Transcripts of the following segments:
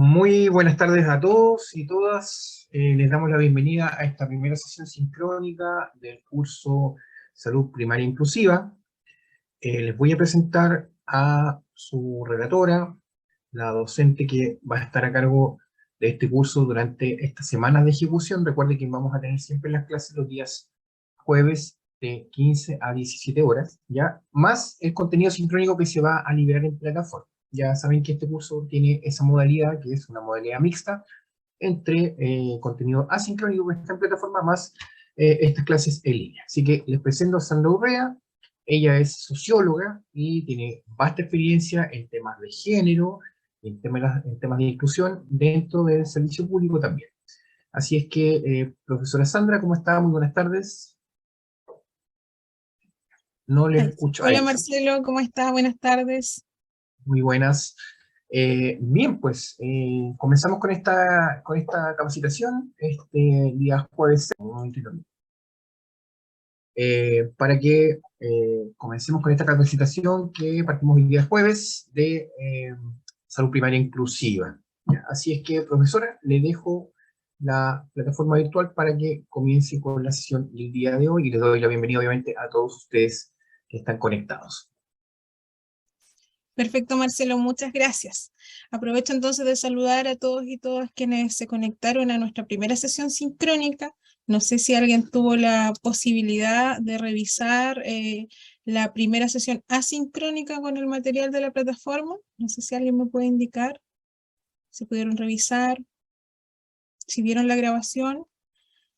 Muy buenas tardes a todos y todas. Les damos la bienvenida a esta primera sesión sincrónica del curso Salud Primaria Inclusiva. Les voy a presentar a su relatora, la docente que va a estar a cargo de este curso durante estas semanas de ejecución. Recuerden que vamos a tener siempre las clases los días jueves de 15 a 17 horas, ¿ya? Más el contenido sincrónico que se va a liberar en plataforma. Ya saben que este curso tiene esa modalidad, que es una modalidad mixta, entre contenido asincrónico que está en plataforma, más estas clases en línea. Así que les presento a Sandra Urrea. Ella es socióloga y tiene vasta experiencia en temas de género, en temas de inclusión dentro del servicio público también. Así es que, profesora Sandra, ¿cómo está? Muy buenas tardes. No les Ay, escucho. hola Ahí. Marcelo, ¿cómo estás? Buenas tardes. Muy buenas. Bien, pues comenzamos con esta capacitación este día jueves. Un momentito. Para que comencemos con esta capacitación que partimos el día jueves de salud primaria inclusiva. ¿Ya? Así es que, profesora, le dejo la plataforma virtual para que comience con la sesión del día de hoy y les doy la bienvenida, obviamente, a todos ustedes que están conectados. Perfecto, Marcelo, muchas gracias. Aprovecho entonces de saludar a todos y todas quienes se conectaron a nuestra primera sesión sincrónica. No sé si alguien tuvo la posibilidad de revisar la primera sesión asincrónica con el material de la plataforma. No sé si alguien me puede indicar si pudieron revisar, si vieron la grabación.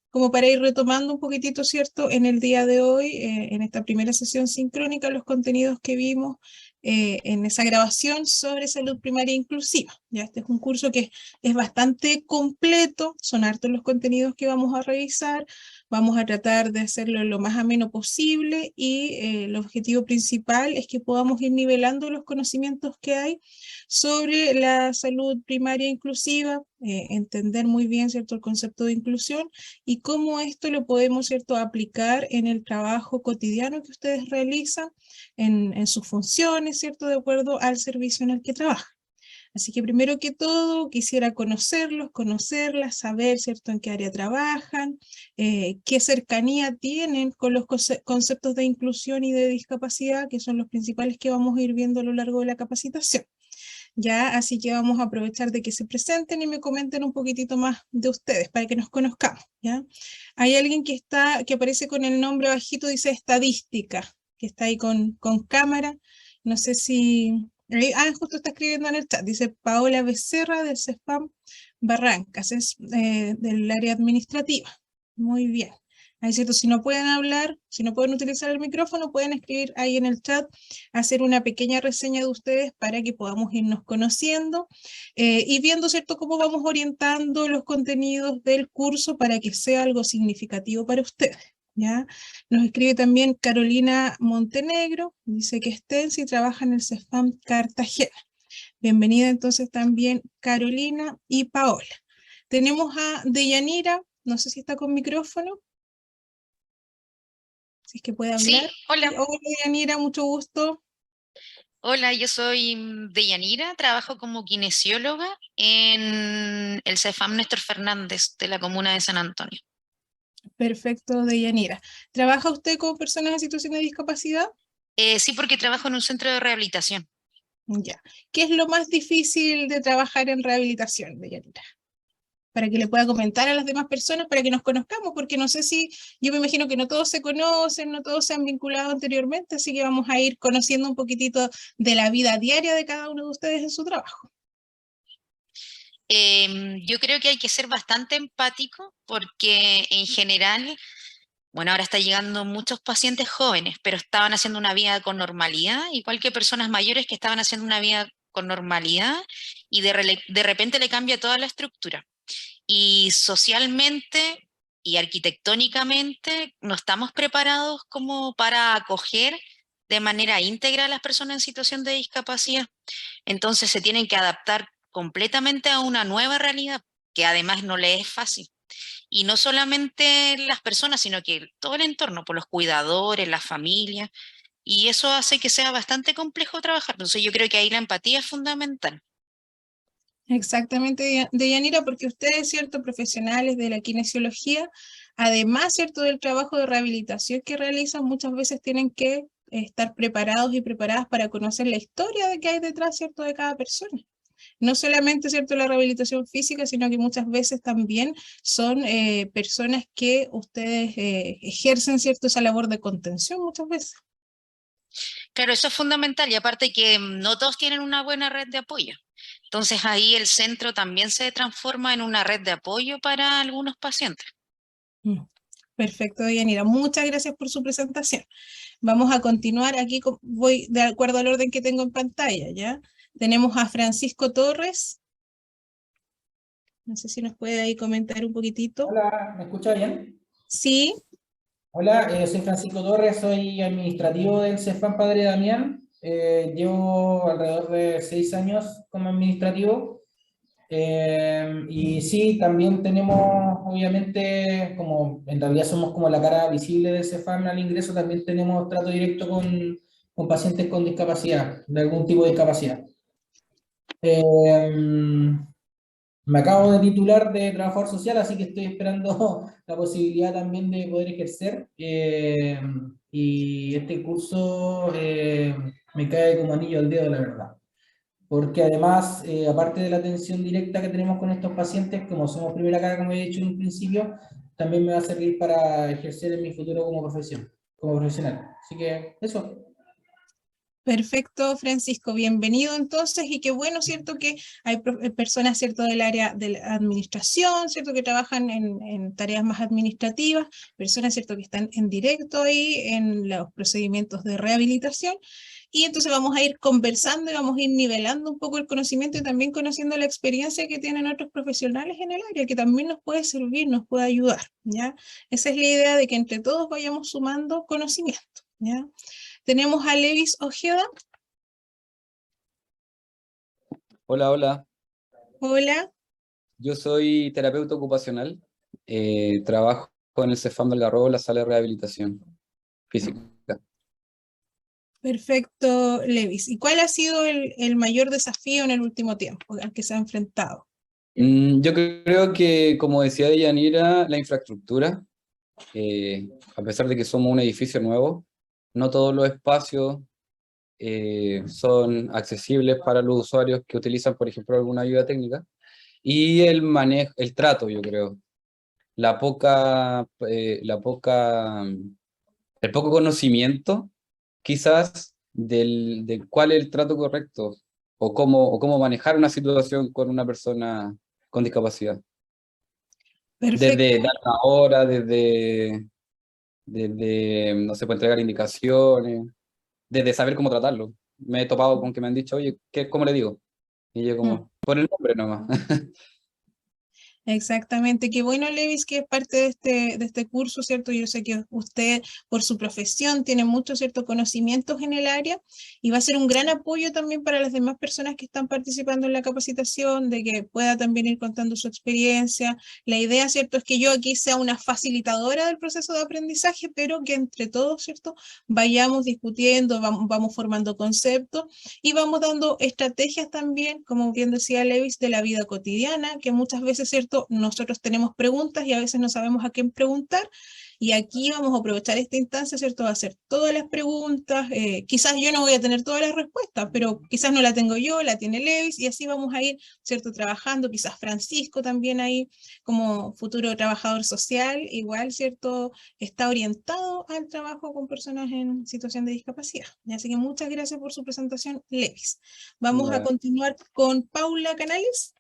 Como para ir retomando un poquitito, ¿cierto? En el día de hoy, en esta primera sesión sincrónica, los contenidos que vimos en esa grabación sobre salud primaria inclusiva. Ya este es un curso que es bastante completo, son hartos los contenidos que vamos a revisar, vamos a tratar de hacerlo lo más ameno posible y el objetivo principal es que podamos ir nivelando los conocimientos que hay sobre la salud primaria inclusiva, entender muy bien, ¿cierto?, el concepto de inclusión y cómo esto lo podemos, ¿cierto?, aplicar en el trabajo cotidiano que ustedes realizan, en sus funciones, ¿cierto?, de acuerdo al servicio en el que trabajan. Así que primero que todo quisiera conocerlos, conocerlas, saber, ¿cierto?, en qué área trabajan, qué cercanía tienen con los conceptos de inclusión y de discapacidad, que son los principales que vamos a ir viendo a lo largo de la capacitación. Ya, así que vamos a aprovechar de que se presenten y me comenten un poquitito más de ustedes para que nos conozcamos, ¿ya? Hay alguien que aparece con el nombre bajito, dice estadística, que está ahí con cámara. No sé si... justo está escribiendo en el chat, dice Paola Becerra del CEFAM Barrancas, es del área administrativa. Muy bien. Ahí, ¿cierto? Si no pueden hablar, si no pueden utilizar el micrófono, pueden escribir ahí en el chat, hacer una pequeña reseña de ustedes para que podamos irnos conociendo y viendo, ¿cierto?, cómo vamos orientando los contenidos del curso para que sea algo significativo para ustedes, ¿ya? Nos escribe también Carolina Montenegro, dice que estén si trabaja en el CEFAM Cartagena. Bienvenida entonces también Carolina y Paola. Tenemos a Deyanira, no sé si está con micrófono. Si es que puede Sí, hablar. hola. Hola, Deyanira, mucho gusto. Hola, yo soy Deyanira, trabajo como kinesióloga en el CEFAM Néstor Fernández de la comuna de San Antonio. Perfecto, Deyanira. ¿Trabaja usted con personas en situación de discapacidad? Sí, porque trabajo en un centro de rehabilitación. Ya. ¿Qué es lo más difícil de trabajar en rehabilitación, Deyanira? Para que le pueda comentar a las demás personas, para que nos conozcamos, porque no sé si, yo me imagino que no todos se conocen, no todos se han vinculado anteriormente, así que vamos a ir conociendo un poquitito de la vida diaria de cada uno de ustedes en su trabajo. Yo creo que hay que ser bastante empático porque en general, bueno, ahora está llegando muchos pacientes jóvenes, pero estaban haciendo una vida con normalidad, igual que personas mayores que estaban haciendo una vida con normalidad y de repente le cambia toda la estructura. Y socialmente y arquitectónicamente no estamos preparados como para acoger de manera íntegra a las personas en situación de discapacidad. Entonces se tienen que adaptar completamente a una nueva realidad, que además no les es fácil. Y no solamente las personas, sino que todo el entorno, por los cuidadores, las familias, y eso hace que sea bastante complejo trabajar. Entonces yo creo que ahí la empatía es fundamental. Exactamente, Deyanira, porque ustedes, ¿cierto?, profesionales de la kinesiología, además, ¿cierto?, del trabajo de rehabilitación que realizan, muchas veces tienen que estar preparados y preparadas para conocer la historia de que hay detrás, ¿cierto?, de cada persona. No solamente, ¿cierto?, la rehabilitación física, sino que muchas veces también son personas que ustedes ejercen, ¿cierto?, esa labor de contención muchas veces. Claro, eso es fundamental y aparte que no todos tienen una buena red de apoyo. Entonces ahí el centro también se transforma en una red de apoyo para algunos pacientes. Perfecto, Deyanira. Muchas gracias por su presentación. Vamos a continuar aquí, voy de acuerdo al orden que tengo en pantalla, ¿ya? Tenemos a Francisco Torres. No sé si nos puede ahí comentar un poquitito. Hola, ¿me escucha bien? Sí, Hola, soy Francisco Torres, soy administrativo del CEFAM Padre Damián. Llevo alrededor de 6 años como administrativo. Y sí, también tenemos, obviamente, como en realidad somos como la cara visible del CEFAM al ingreso, también tenemos trato directo con pacientes con discapacidad, de algún tipo de discapacidad. Me acabo de titular de trabajador social, así que estoy esperando la posibilidad también de poder ejercer. Y este curso me cae como anillo al dedo, la verdad. Porque además, aparte de la atención directa que tenemos con estos pacientes, como somos primera cara, como he dicho en un principio, también me va a servir para ejercer en mi futuro como como profesional. Así que eso. perfecto, Francisco. Bienvenido entonces, y qué bueno, ¿cierto?, que hay personas, ¿cierto?, del área de la administración, ¿cierto?, que trabajan en tareas más administrativas, personas, ¿cierto?, que están en directo ahí en los procedimientos de rehabilitación. Y entonces vamos a ir conversando y vamos a ir nivelando un poco el conocimiento y también conociendo la experiencia que tienen otros profesionales en el área, que también nos puede servir, nos puede ayudar, ¿ya? Esa es la idea, de que entre todos vayamos sumando conocimiento, ¿ya? Tenemos a Levis Ojeda. Hola, hola. Hola. Yo soy terapeuta ocupacional. Trabajo en el CEFAM del Garrobo, la sala de rehabilitación física. Perfecto, Levis. ¿Y cuál ha sido el mayor desafío en el último tiempo al que se ha enfrentado? Yo creo que, como decía Deyanira, la infraestructura, a pesar de que somos un edificio nuevo, no todos los espacios son accesibles para los usuarios que utilizan, por ejemplo, alguna ayuda técnica. Y el manejo, el trato, yo creo. La poca, el poco conocimiento, quizás, de cuál es el trato correcto o cómo manejar una situación con una persona con discapacidad. Perfecto. Desde dar una hora, no sé, puede entregar indicaciones, desde saber cómo tratarlo. Me he topado con que me han dicho, oye, ¿cómo le digo? Y yo como, por el nombre nomás. Exactamente, qué bueno, Levis, que es parte de este curso, ¿cierto? Yo sé que usted, por su profesión, tiene muchos, ¿cierto?, conocimientos en el área, y va a ser un gran apoyo también para las demás personas que están participando en la capacitación, de que pueda también ir contando su experiencia. La idea, ¿cierto?, es que yo aquí sea una facilitadora del proceso de aprendizaje, pero que entre todos, ¿cierto?, vayamos discutiendo, vamos formando conceptos y vamos dando estrategias también, como bien decía Levis, de la vida cotidiana, que muchas veces, ¿cierto?, nosotros tenemos preguntas y a veces no sabemos a quién preguntar, y aquí vamos a aprovechar esta instancia, ¿cierto?, a hacer todas las preguntas. Quizás yo no voy a tener todas las respuestas, pero quizás no la tengo yo, la tiene Levis, y así vamos a ir, ¿cierto?, trabajando. Quizás Francisco también ahí, como futuro trabajador social, igual, ¿cierto?, está orientado al trabajo con personas en situación de discapacidad. Así que muchas gracias por su presentación, Levis. Vamos a continuar con Paula Canales.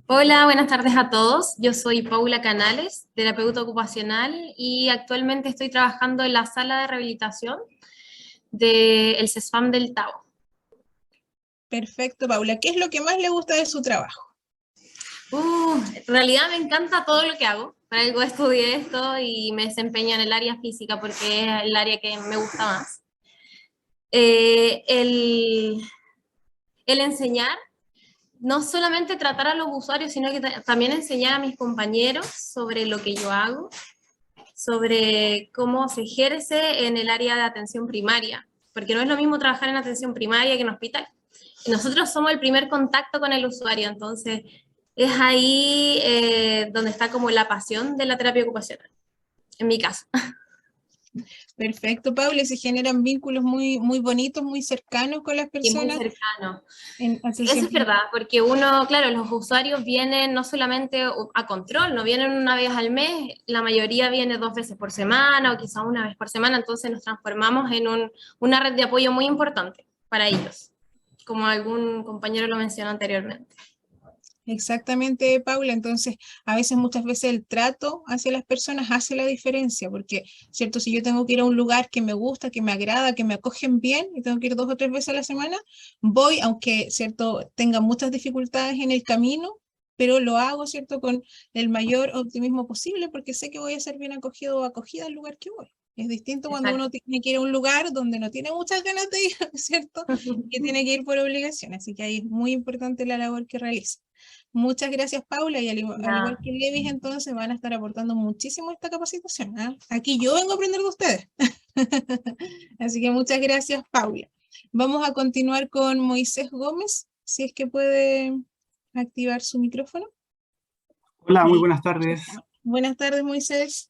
Hola, buenas tardes a todos. Yo soy Paula Canales, terapeuta ocupacional, y actualmente estoy trabajando en la sala de rehabilitación del CESFAM del Tao. Perfecto, Paula. ¿Qué es lo que más le gusta de su trabajo? En realidad me encanta todo lo que hago. Por algo estudié esto y me desempeño en el área física porque es el área que me gusta más. El enseñar, no solamente tratar a los usuarios, sino que también enseñar a mis compañeros sobre lo que yo hago, sobre cómo se ejerce en el área de atención primaria, porque no es lo mismo trabajar en atención primaria que en hospital. Y nosotros somos el primer contacto con el usuario, entonces es ahí donde está como la pasión de la terapia ocupacional, en mi caso. Perfecto, Paula, y se generan vínculos muy, muy bonitos, muy cercanos con las Y muy personas. cercano. En Eso atención es verdad, porque uno, claro, los usuarios vienen no solamente a control, no vienen una vez al mes, la mayoría viene 2 veces por semana o quizá una vez por semana, entonces nos transformamos en una red de apoyo muy importante para ellos, como algún compañero lo mencionó anteriormente. Exactamente, Paula. Entonces, a veces, muchas veces el trato hacia las personas hace la diferencia, porque, ¿cierto? Si yo tengo que ir a un lugar que me gusta, que me agrada, que me acogen bien, y tengo que ir 2 o 3 veces a la semana, voy, aunque, ¿cierto?, tenga muchas dificultades en el camino, pero lo hago, ¿cierto?, con el mayor optimismo posible, porque sé que voy a ser bien acogido o acogida al lugar que voy. Es distinto cuando uno tiene que ir a un lugar donde no tiene muchas ganas de ir, ¿cierto? Que tiene que ir por obligación. Así que ahí es muy importante la labor que realiza. Muchas gracias, Paula, y al igual que Levis, entonces van a estar aportando muchísimo a esta capacitación, ¿eh? Aquí yo vengo a aprender de ustedes. Así que muchas gracias, Paula. Vamos a continuar con Moisés Gómez, si es que puede activar su micrófono. Hola, muy buenas tardes. Buenas tardes, Moisés.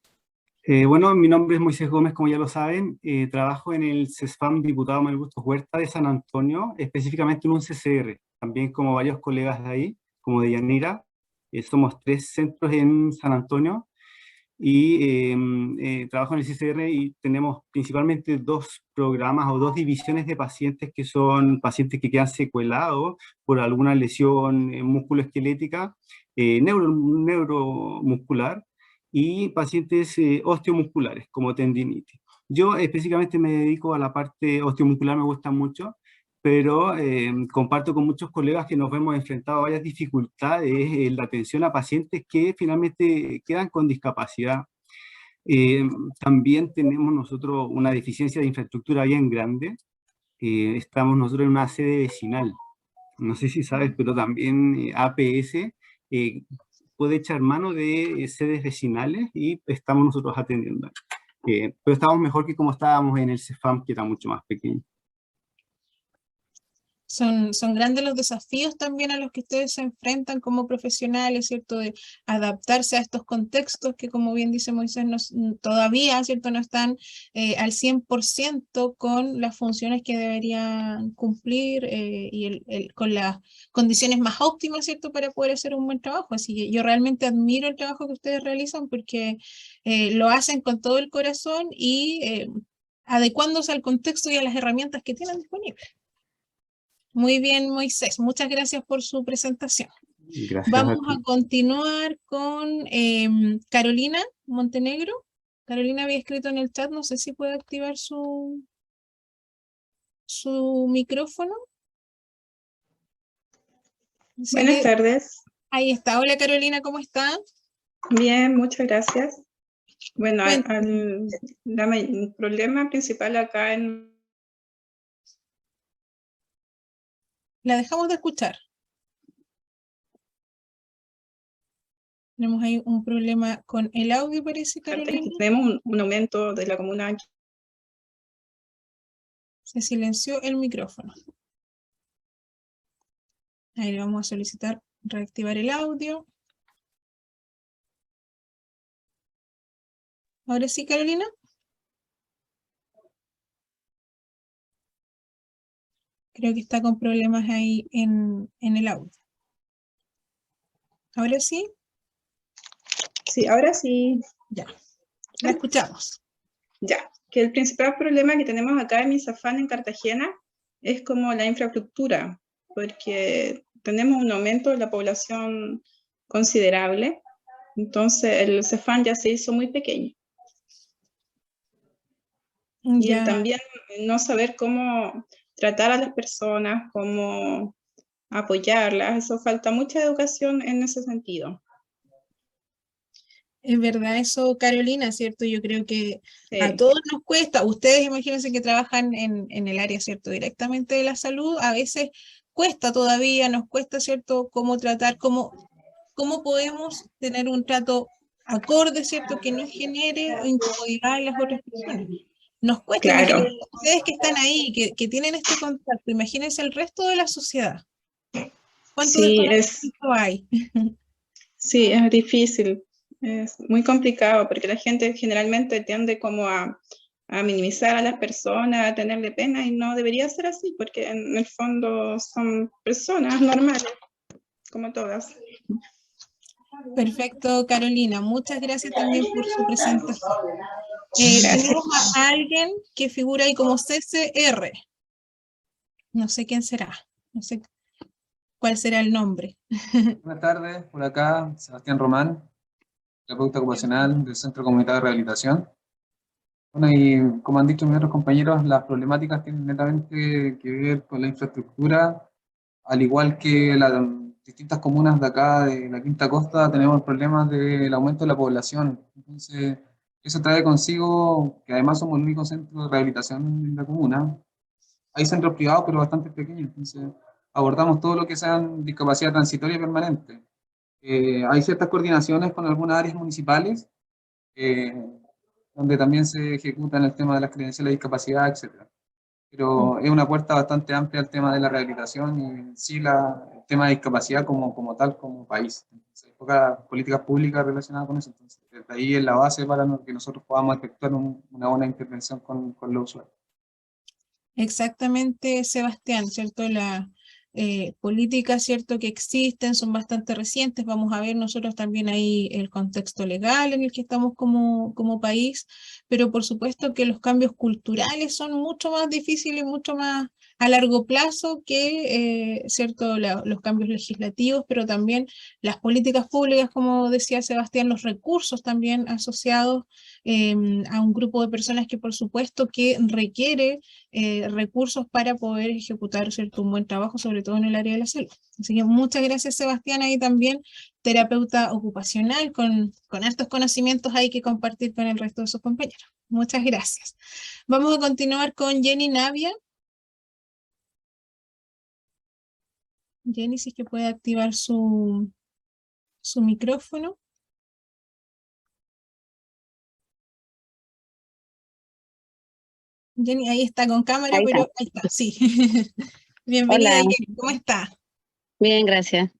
Bueno, mi nombre es Moisés Gómez, como ya lo saben. Trabajo en el CESFAM Diputado Manuel Bustos Huerta de San Antonio, específicamente en un CCR, también como varios colegas de ahí, como de Yanira. Somos 3 centros en San Antonio y trabajo en el CCR y tenemos principalmente 2 programas o 2 divisiones de pacientes que son pacientes que quedan secuelados por alguna lesión musculoesquelética, neuromuscular, y pacientes osteomusculares, como tendinitis. Yo específicamente me dedico a la parte osteomuscular, me gusta mucho, pero comparto con muchos colegas que nos hemos enfrentado a varias dificultades en la atención a pacientes que finalmente quedan con discapacidad. También tenemos nosotros una deficiencia de infraestructura bien grande. Estamos nosotros en una sede vecinal. No sé si sabes, pero también APS puede echar mano de sedes vecinales y estamos nosotros atendiendo. Pero estamos mejor que como estábamos en el CEFAM, que era mucho más pequeño. Son grandes los desafíos también a los que ustedes se enfrentan como profesionales, ¿cierto? De adaptarse a estos contextos que, como bien dice Moisés, todavía, ¿cierto?, no están al 100% con las funciones que deberían cumplir y con las condiciones más óptimas, ¿cierto?, para poder hacer un buen trabajo. Así que yo realmente admiro el trabajo que ustedes realizan porque lo hacen con todo el corazón y adecuándose al contexto y a las herramientas que tienen disponibles. Muy bien, Moisés. Muchas gracias por su presentación. Gracias. Vamos a continuar con Carolina Montenegro. Carolina había escrito en el chat, no sé si puede activar su micrófono. Buenas tardes. Ahí está. Hola, Carolina, ¿cómo está? Bien, muchas gracias. Bueno, el problema principal acá en... La dejamos de escuchar. Tenemos ahí un problema con el audio, parece, Carolina. Tenemos un aumento de la comuna. Se silenció el micrófono. Ahí le vamos a solicitar reactivar el audio. Ahora sí, Carolina. Creo que está con problemas ahí en el audio. ¿Ahora sí? Sí, ahora sí. Ya, la escuchamos. Ya, que el principal problema que tenemos acá en Misafán, en Cartagena, es como la infraestructura, porque tenemos un aumento de la población considerable, entonces el CEFAM ya se hizo muy pequeño. Ya. Y también no saber cómo tratar a las personas, cómo apoyarlas, eso falta mucha educación en ese sentido. Es verdad eso, Carolina, ¿cierto? Yo creo que Sí. a todos nos cuesta. Ustedes imagínense que trabajan en el área, ¿cierto?, directamente de la salud. A veces cuesta todavía, nos cuesta, ¿cierto?, cómo tratar, cómo podemos tener un trato acorde, ¿cierto?, que no genere incomodidad en las otras personas. nos cuesta, Claro. imagínense ustedes que están ahí, que tienen este contacto, imagínense el resto de la sociedad. ¿Cuánto Sí, desconocimiento hay? sí, es difícil, es muy complicado porque la gente generalmente tiende como a minimizar a las personas, a tenerle pena y no debería ser así porque en el fondo son personas normales, como todas. Perfecto, Carolina. Muchas gracias también por su presentación. Gracias. Tenemos a alguien que figura ahí como CCR. No sé quién será. No sé cuál será el nombre. Buenas tardes, por acá Sebastián Román, terapeuta ocupacional del Centro Comunitario de Rehabilitación. Bueno, y como han dicho mis otros compañeros, las problemáticas tienen netamente que ver con la infraestructura, al igual que las distintas comunas de acá, de la Quinta Costa, tenemos problemas del aumento de la población. Entonces, eso trae consigo que además somos el único centro de rehabilitación en la comuna. Hay centros privados, pero bastante pequeños, entonces abordamos todo lo que sean discapacidad transitoria y permanente. Hay ciertas coordinaciones con algunas áreas municipales, eh, donde también se ejecutan el tema de las credenciales de discapacidad, etc. Pero es una puerta bastante amplia el tema de la rehabilitación y en sí el tema de discapacidad como tal, como país. Entonces, hay pocas políticas públicas relacionadas con eso. Entonces, desde ahí es la base para que nosotros podamos efectuar una buena intervención con los usuarios. Exactamente, Sebastián, ¿cierto? La políticas, ¿cierto? Que existen son bastante recientes. Vamos a ver nosotros también ahí el contexto legal en el que estamos como país, pero por supuesto que los cambios culturales son mucho más difíciles y mucho más a largo plazo que, ¿cierto? Los cambios legislativos, pero también las políticas públicas, como decía Sebastián, los recursos también asociados a un grupo de personas que por supuesto que requiere recursos para poder ejecutar, ¿cierto? Un buen trabajo, sobre todo en el área de la salud. Así que muchas gracias, Sebastián, ahí también, terapeuta ocupacional, con estos conocimientos hay que compartir con el resto de sus compañeros. Muchas gracias. Vamos a continuar con Jenny Navia. Jenny, si es que puede activar su micrófono. Jenny, ahí está con cámara, Ahí pero está. ahí está, sí. Bienvenida, Hola, Jenny, ¿cómo está? bien, gracias.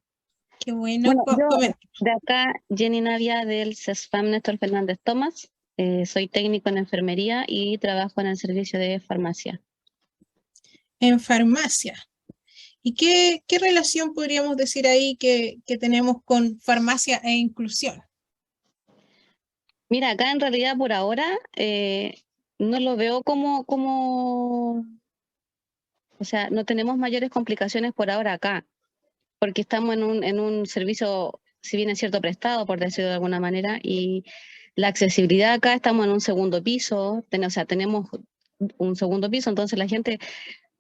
Qué bueno. Bueno, yo Comenta. de acá, Jenny Navia del CESFAM Néstor Fernández Tomás, soy técnico en enfermería y trabajo en el servicio de farmacia. En farmacia. ¿Y qué relación podríamos decir ahí que tenemos con farmacia e inclusión? Mira, acá en realidad por ahora no lo veo o sea, no tenemos mayores complicaciones por ahora acá, porque estamos en un servicio, si bien es cierto, prestado, por decirlo de alguna manera, y la accesibilidad acá estamos en un segundo piso, o sea, tenemos un segundo piso, entonces la gente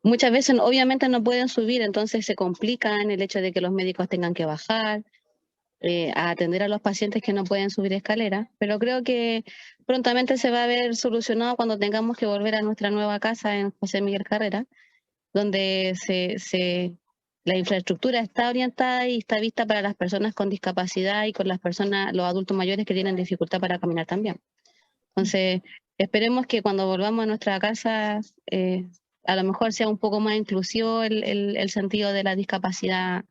muchas veces obviamente no pueden subir, entonces se complica en el hecho de que los médicos tengan que bajar a atender a los pacientes que no pueden subir escaleras, pero creo que prontamente se va a ver solucionado cuando tengamos que volver a nuestra nueva casa en José Miguel Carrera, donde la infraestructura está orientada y está vista para las personas con discapacidad y con los adultos mayores que tienen dificultad para caminar también. Entonces, esperemos que cuando volvamos a nuestra casa, a lo mejor sea un poco más inclusivo el sentido de la discapacidad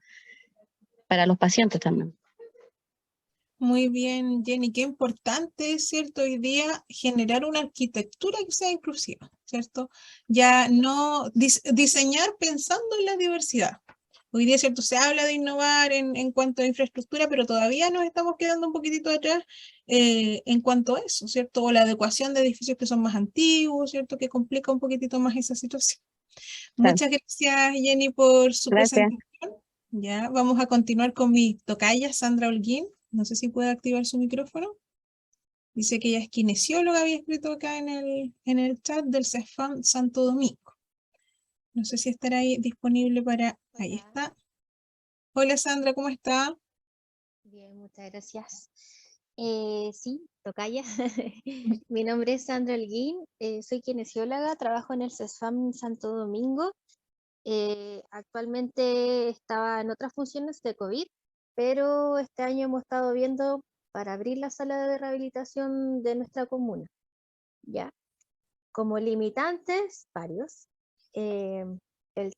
para los pacientes también. Muy bien, Jenny, qué importante es, ¿cierto? Hoy día generar una arquitectura que sea inclusiva, ¿cierto? Ya no diseñar pensando en la diversidad. Hoy día, ¿cierto? Se habla de innovar en cuanto a infraestructura, pero todavía nos estamos quedando un poquitito atrás en cuanto a eso, ¿cierto? O la adecuación de edificios que son más antiguos, ¿cierto? Que complica un poquitito más esa situación. Claro. Muchas gracias, Jenny, por su Gracias. presentación. Ya, vamos a continuar con mi tocaya, Sandra Holguín. No sé si puede activar su micrófono. Dice que ella es kinesióloga, había escrito acá en el chat del CESFAM Santo Domingo. No sé si estará ahí disponible para... Ahí está. Hola Sandra, ¿cómo está? Bien, muchas gracias. Sí, tocaya. Mi nombre es Sandra Holguín, soy kinesióloga, trabajo en el CESFAM Santo Domingo. Actualmente estaba en otras funciones de COVID, pero este año hemos estado viendo para abrir la sala de rehabilitación de nuestra comuna. ¿Ya? como limitantes, varios. El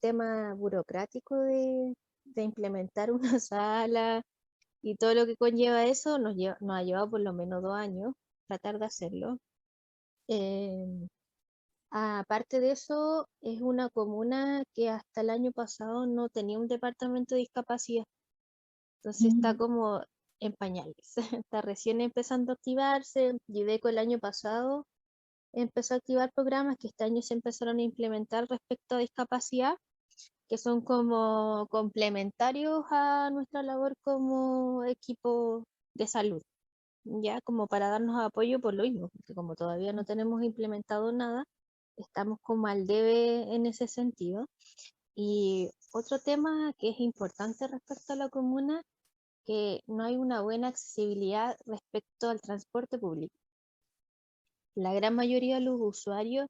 tema burocrático de implementar una sala y todo lo que conlleva eso nos ha llevado por lo menos 2 años tratar de hacerlo. Aparte de eso, es una comuna que hasta el año pasado no tenía un departamento de discapacidad. Entonces está como en pañales. Está recién empezando a activarse. Gideco el año pasado empezó a activar programas que este año se empezaron a implementar respecto a discapacidad, que son como complementarios a nuestra labor como equipo de salud, ya como para darnos apoyo por lo mismo, porque como todavía no tenemos implementado nada, estamos como al debe en ese sentido. Y otro tema que es importante respecto a la comuna, que no hay una buena accesibilidad respecto al transporte público. La gran mayoría de los usuarios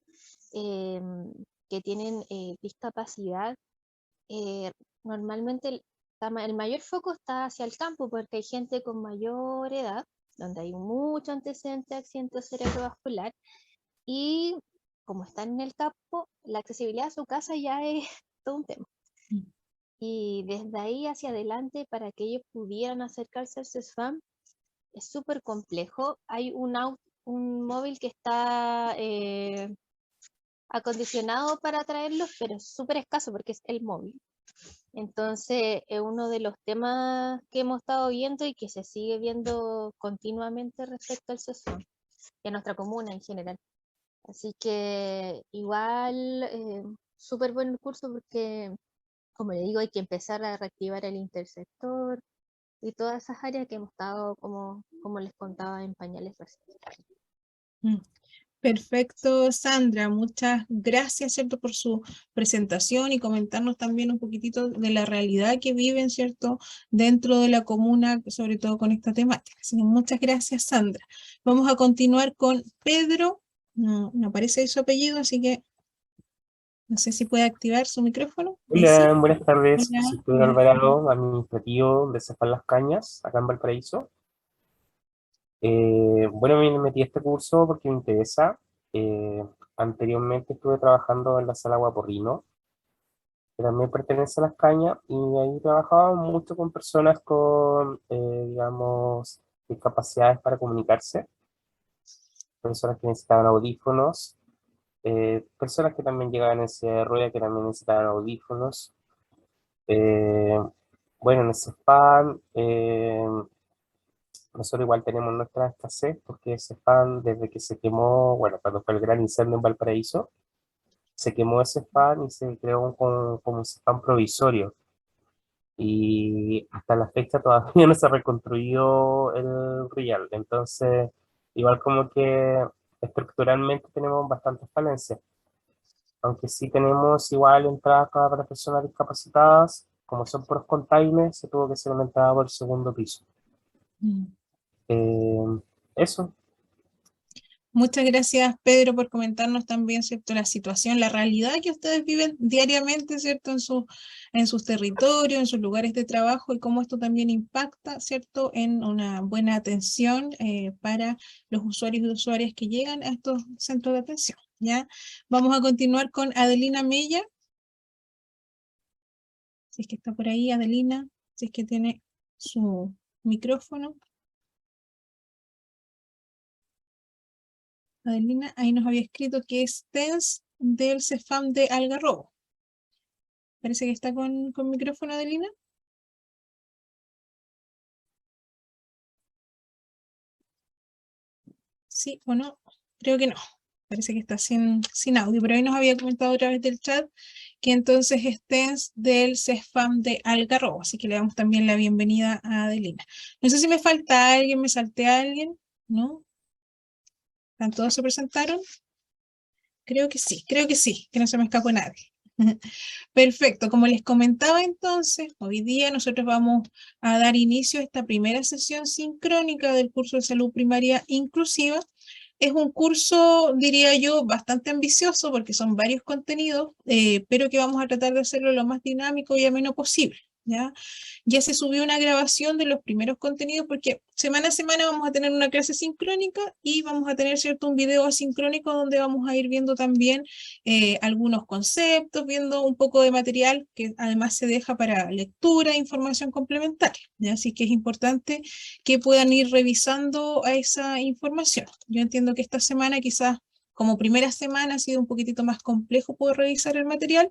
que tienen discapacidad, normalmente el mayor foco está hacia el campo, porque hay gente con mayor edad, donde hay mucho antecedente de accidente cerebrovascular, y como están en el campo, la accesibilidad a su casa ya es todo un tema. Y desde ahí hacia adelante, para que ellos pudieran acercarse al CESFAM, es súper complejo. Hay un móvil que está acondicionado para traerlos, pero es súper escaso porque es el móvil. Entonces, es uno de los temas que hemos estado viendo y que se sigue viendo continuamente respecto al CESFAM y a nuestra comuna en general. Así que igual, súper buen el curso porque, como le digo, hay que empezar a reactivar el intersector y todas esas áreas que hemos estado, como les contaba, en pañales recién. Perfecto, Sandra, muchas gracias, ¿cierto?, por su presentación y comentarnos también un poquitito de la realidad que viven, ¿cierto?, dentro de la comuna, sobre todo con esta temática. Así que muchas gracias, Sandra. Vamos a continuar con Pedro. No aparece ahí su apellido, así que no sé si puede activar su micrófono. Hola, buenas tardes. Hola. Soy Pedro Alvarado, administrativo de CESFAM Las Cañas, acá en Valparaíso. Bueno, me metí a este curso porque me interesa. Anteriormente estuve trabajando en la sala Guaporrino, que también pertenece a Las Cañas, y ahí trabajaba mucho con personas con, digamos, discapacidades para comunicarse, personas que necesitaban audífonos, personas que también llegaban en silla de ruedas que también necesitaban audífonos. Bueno, en ese CESFAM, nosotros igual tenemos nuestra escasez, porque ese CESFAM, desde que se quemó, bueno, cuando fue el gran incendio en Valparaíso, se quemó ese CESFAM y se creó como un CESFAM provisorio. Y hasta la fecha todavía no se ha reconstruido el RIAL. Entonces, igual como que estructuralmente tenemos bastantes falencias. Aunque sí tenemos igual entradas para personas discapacitadas, como son puros containers, se tuvo que hacer una entrada por el segundo piso. Eso. Muchas gracias, Pedro, por comentarnos también, ¿cierto?, la situación, la realidad que ustedes viven diariamente, ¿cierto?, en sus territorios, en sus lugares de trabajo, y cómo esto también impacta, ¿cierto?, en una buena atención para los usuarios y usuarias que llegan a estos centros de atención, ¿ya? Vamos a continuar con Adelina Mella. Si es que está por ahí, Adelina, si es que tiene su micrófono. Adelina, ahí nos había escrito que es TENS del CESFAM de Algarrobo. Parece que está con micrófono, Adelina. ¿Sí o no? Creo que no. Parece que está sin audio, pero ahí nos había comentado a través del chat que entonces es TENS del CESFAM de Algarrobo, así que le damos también la bienvenida a Adelina. No sé si me falta alguien, me salté a alguien, ¿no? ¿Todos se presentaron? Creo que sí, que no se me escapó nadie. Perfecto, como les comentaba entonces, hoy día nosotros vamos a dar inicio a esta primera sesión sincrónica del curso de salud primaria inclusiva. Es un curso, diría yo, bastante ambicioso porque son varios contenidos, pero que vamos a tratar de hacerlo lo más dinámico y ameno posible, ¿ya? Ya se subió una grabación de los primeros contenidos, porque semana a semana vamos a tener una clase sincrónica y vamos a tener, ¿cierto?, un video asincrónico donde vamos a ir viendo también algunos conceptos, viendo un poco de material que además se deja para lectura e información complementaria, ¿ya? Así que es importante que puedan ir revisando a esa información. Yo entiendo que esta semana quizás como primera semana ha sido un poquitito más complejo poder revisar el material,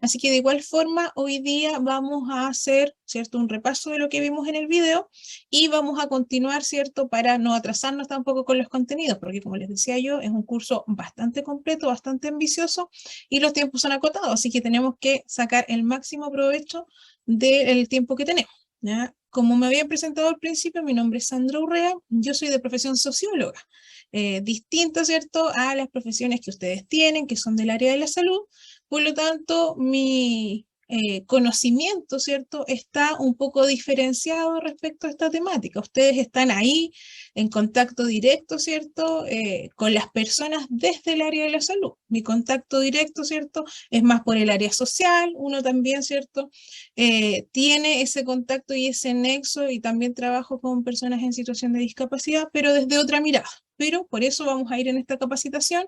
así que de igual forma hoy día vamos a hacer, ¿cierto?, un repaso de lo que vimos en el video y vamos a continuar, ¿cierto?, para no atrasarnos tampoco con los contenidos, porque como les decía yo, es un curso bastante completo, bastante ambicioso y los tiempos son acotados, así que tenemos que sacar el máximo provecho del tiempo que tenemos, ¿ya? Como me había presentado al principio, mi nombre es Sandra Urrea, yo soy de profesión socióloga. Distinto, ¿cierto?, a las profesiones que ustedes tienen, que son del área de la salud. Por lo tanto, mi conocimiento, ¿cierto?, está un poco diferenciado respecto a esta temática. Ustedes están ahí en contacto directo, ¿cierto?, con las personas desde el área de la salud. Mi contacto directo, ¿cierto?, es más por el área social. Uno también, ¿cierto?, tiene ese contacto y ese nexo, y también trabajo con personas en situación de discapacidad, pero desde otra mirada. Pero por eso vamos a ir en esta capacitación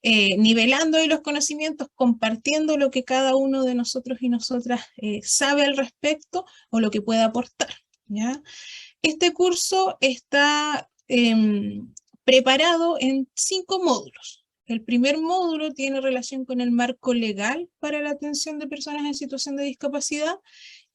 nivelando ahí los conocimientos, compartiendo lo que cada uno de nosotros y nosotras sabe al respecto o lo que puede aportar, ¿ya? Este curso está preparado en 5 módulos. El primer módulo tiene relación con el marco legal para la atención de personas en situación de discapacidad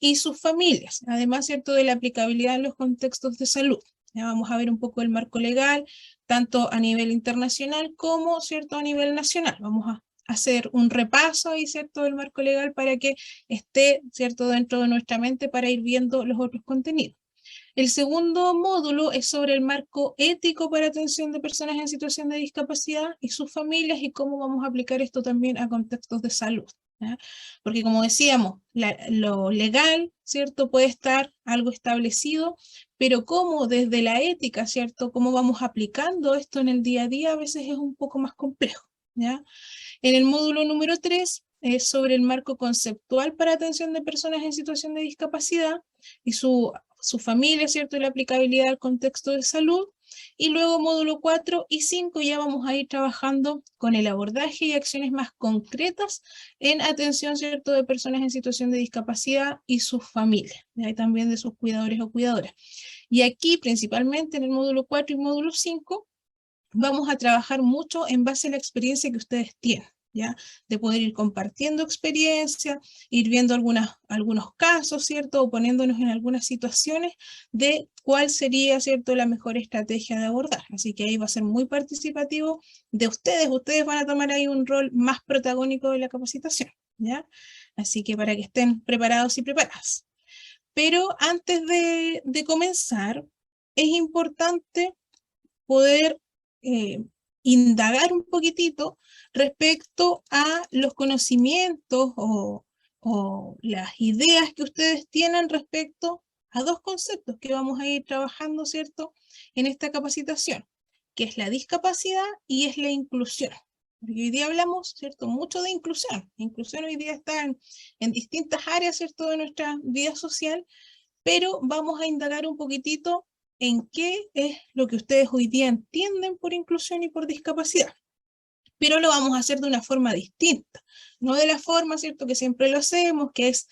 y sus familias, además, ¿cierto?, de la aplicabilidad en los contextos de salud. Ya vamos a ver un poco el marco legal, tanto a nivel internacional como, ¿cierto?, a nivel nacional. Vamos a hacer un repaso ahí, ¿cierto?, del marco legal para que esté, ¿cierto?, dentro de nuestra mente para ir viendo los otros contenidos. El segundo módulo es sobre el marco ético para atención de personas en situación de discapacidad y sus familias, y cómo vamos a aplicar esto también a contextos de salud, ¿ya? Porque como decíamos, lo legal, ¿cierto?, puede estar algo establecido, pero cómo desde la ética, ¿cierto?, cómo vamos aplicando esto en el día a día a veces es un poco más complejo, ¿ya? En el módulo número 3 es sobre el marco conceptual para atención de personas en situación de discapacidad y su familia, ¿cierto?, y la aplicabilidad al contexto de salud. Y luego módulo 4 y 5 ya vamos a ir trabajando con el abordaje y acciones más concretas en atención, ¿cierto?, de personas en situación de discapacidad y sus familias, y también de sus cuidadores o cuidadoras. Y aquí, principalmente en el módulo 4 y módulo 5, vamos a trabajar mucho en base a la experiencia que ustedes tienen, ¿ya? De poder ir compartiendo experiencia, ir viendo algunos casos, ¿cierto?, o poniéndonos en algunas situaciones de cuál sería, ¿cierto?, la mejor estrategia de abordar. Así que ahí va a ser muy participativo de ustedes. Ustedes van a tomar ahí un rol más protagónico de la capacitación, ¿ya? Así que para que estén preparados y preparadas. Pero antes de comenzar, es importante poder indagar un poquitito respecto a los conocimientos o las ideas que ustedes tienen respecto a 2 conceptos que vamos a ir trabajando, ¿cierto?, en esta capacitación, que es la discapacidad y es la inclusión. Porque hoy día hablamos, ¿cierto?, mucho de inclusión. La inclusión hoy día está en distintas áreas, ¿cierto?, de nuestra vida social, pero vamos a indagar un poquitito en qué es lo que ustedes hoy día entienden por inclusión y por discapacidad. Pero lo vamos a hacer de una forma distinta, no de la forma, ¿cierto?, que siempre lo hacemos, que es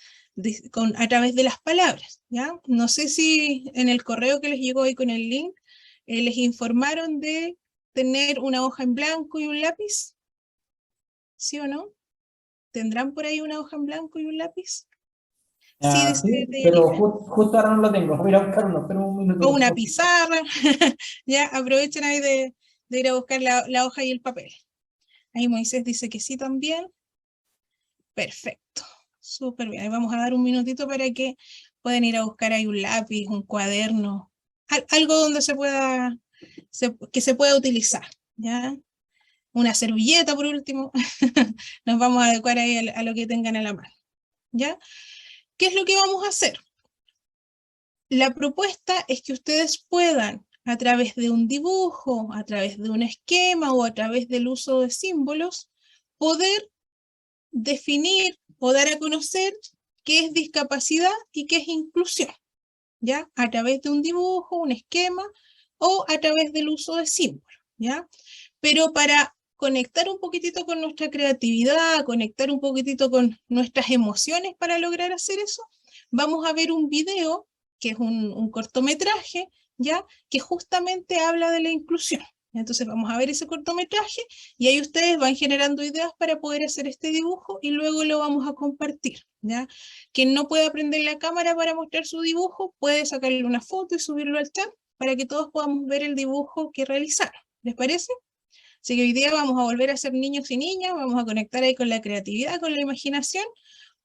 a través de las palabras, ¿ya? No sé si en el correo que les llegó ahí con el link, les informaron de tener una hoja en blanco y un lápiz, ¿sí o no? ¿Tendrán por ahí una hoja en blanco y un lápiz? Sí, pero justo ahora no lo tengo. Voy a ir a buscar uno, pero un minuto. O una pizarra, ya aprovechen ahí de ir a buscar la hoja y el papel. Ahí Moisés dice que sí también. Perfecto, súper bien. Ahí vamos a dar un minutito para que puedan ir a buscar ahí un lápiz, un cuaderno, algo donde que se pueda utilizar, ¿ya? Una servilleta por último. Nos vamos a adecuar ahí a lo que tengan a la mano, ¿ya? ¿Qué es lo que vamos a hacer? La propuesta es que ustedes puedan, a través de un dibujo, a través de un esquema o a través del uso de símbolos, poder definir o dar a conocer qué es discapacidad y qué es inclusión, ¿ya? A través de un dibujo, un esquema o a través del uso de símbolos, ¿ya? Pero para conectar un poquitito con nuestra creatividad, conectar un poquitito con nuestras emociones para lograr hacer eso, vamos a ver un video, que es un cortometraje, ¿ya? Que justamente habla de la inclusión. Entonces vamos a ver ese cortometraje y ahí ustedes van generando ideas para poder hacer este dibujo y luego lo vamos a compartir, ¿ya? Quien no pueda prender la cámara para mostrar su dibujo, puede sacarle una foto y subirlo al chat para que todos podamos ver el dibujo que realizaron. ¿Les parece? Así que hoy día vamos a volver a ser niños y niñas, vamos a conectar ahí con la creatividad, con la imaginación,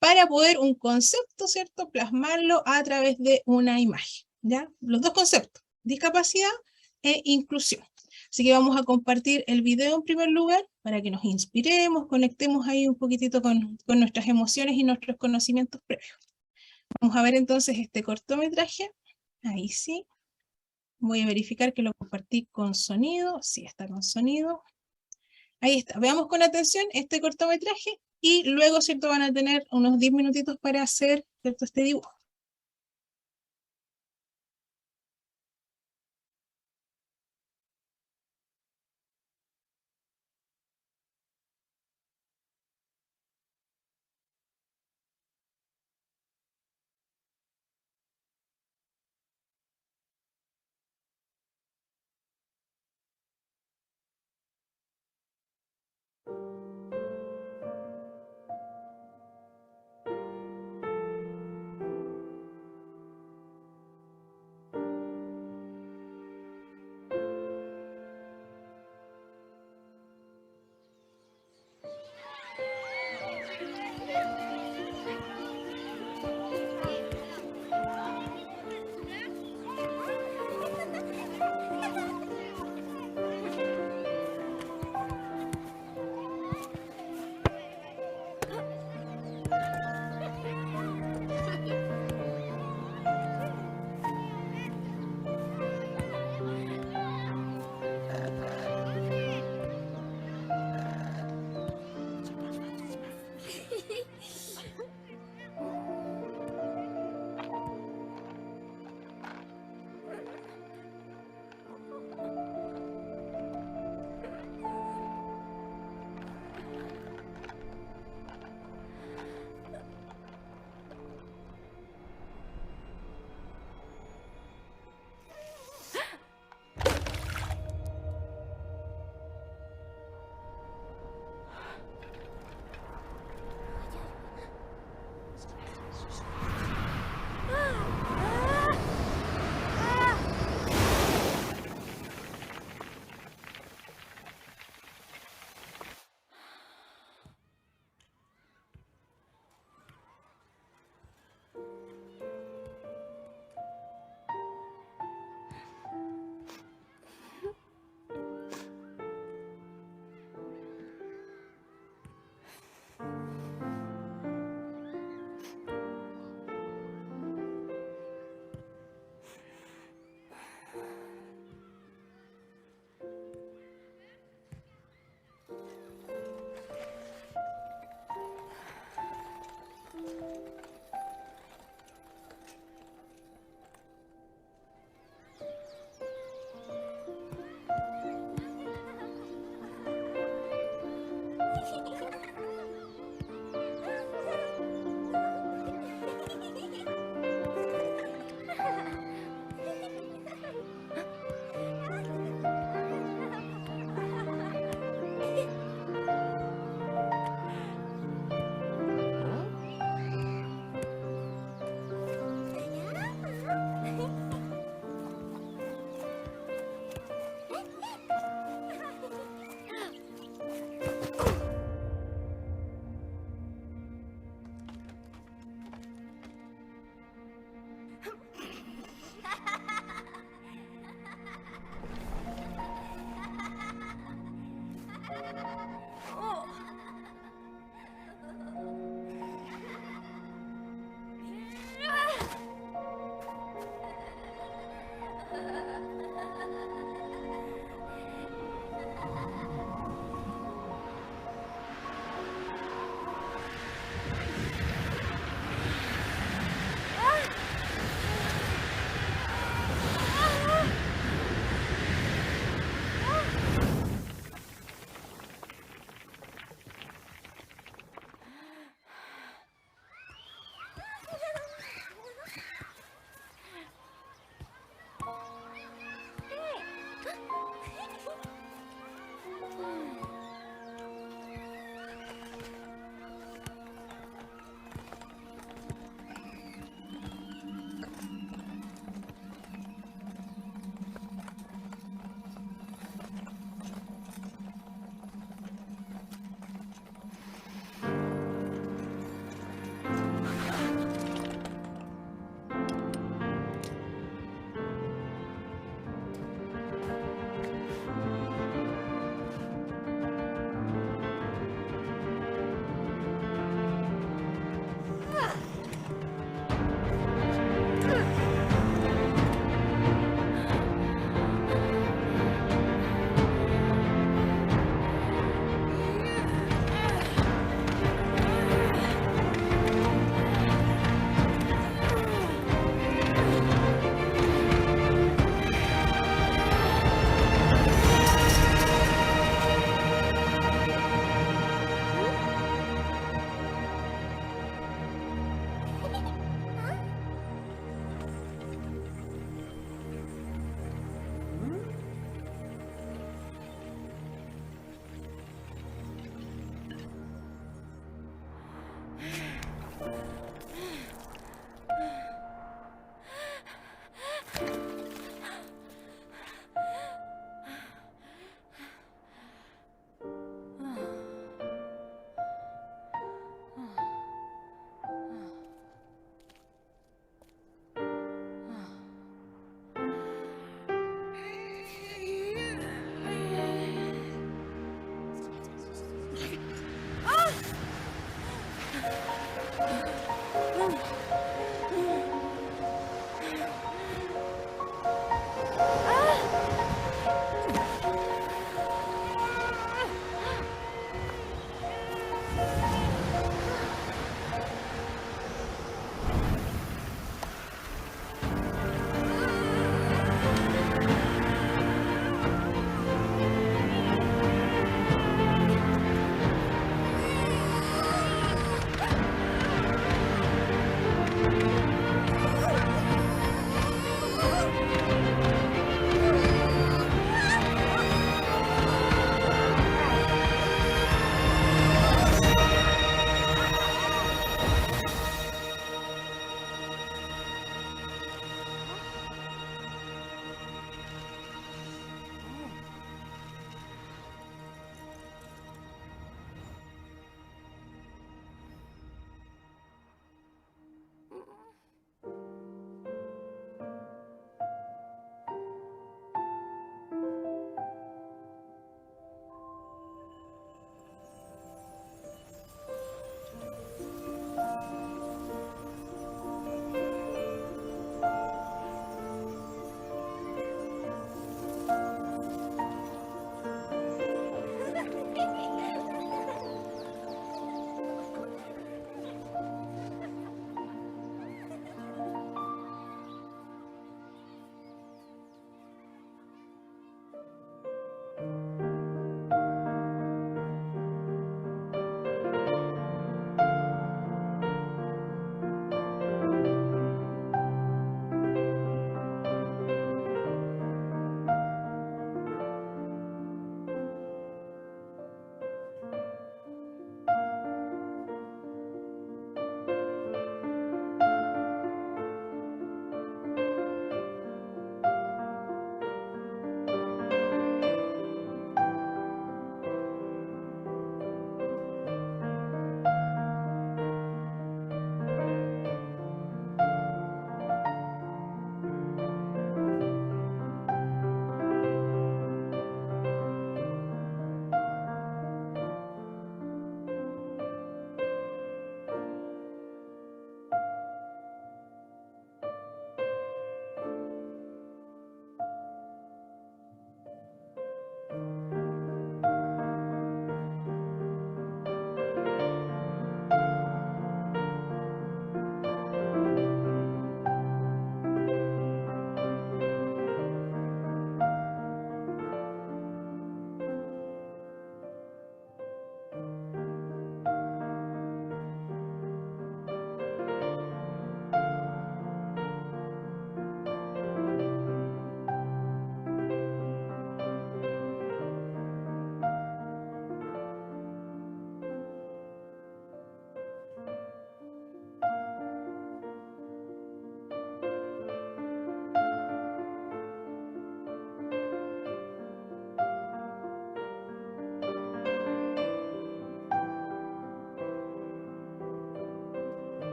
para poder un concepto, ¿cierto?, plasmarlo a través de una imagen, ¿ya? Los dos conceptos, discapacidad e inclusión. Así que vamos a compartir el video en primer lugar para que nos inspiremos, conectemos ahí un poquitito con nuestras emociones y nuestros conocimientos previos. Vamos a ver entonces este cortometraje. Ahí sí. Voy a verificar que lo compartí con sonido. Sí, está con sonido. Ahí está. Veamos con atención este cortometraje y luego, ¿cierto?, van a tener unos 10 minutitos para hacer, ¿cierto?, este dibujo.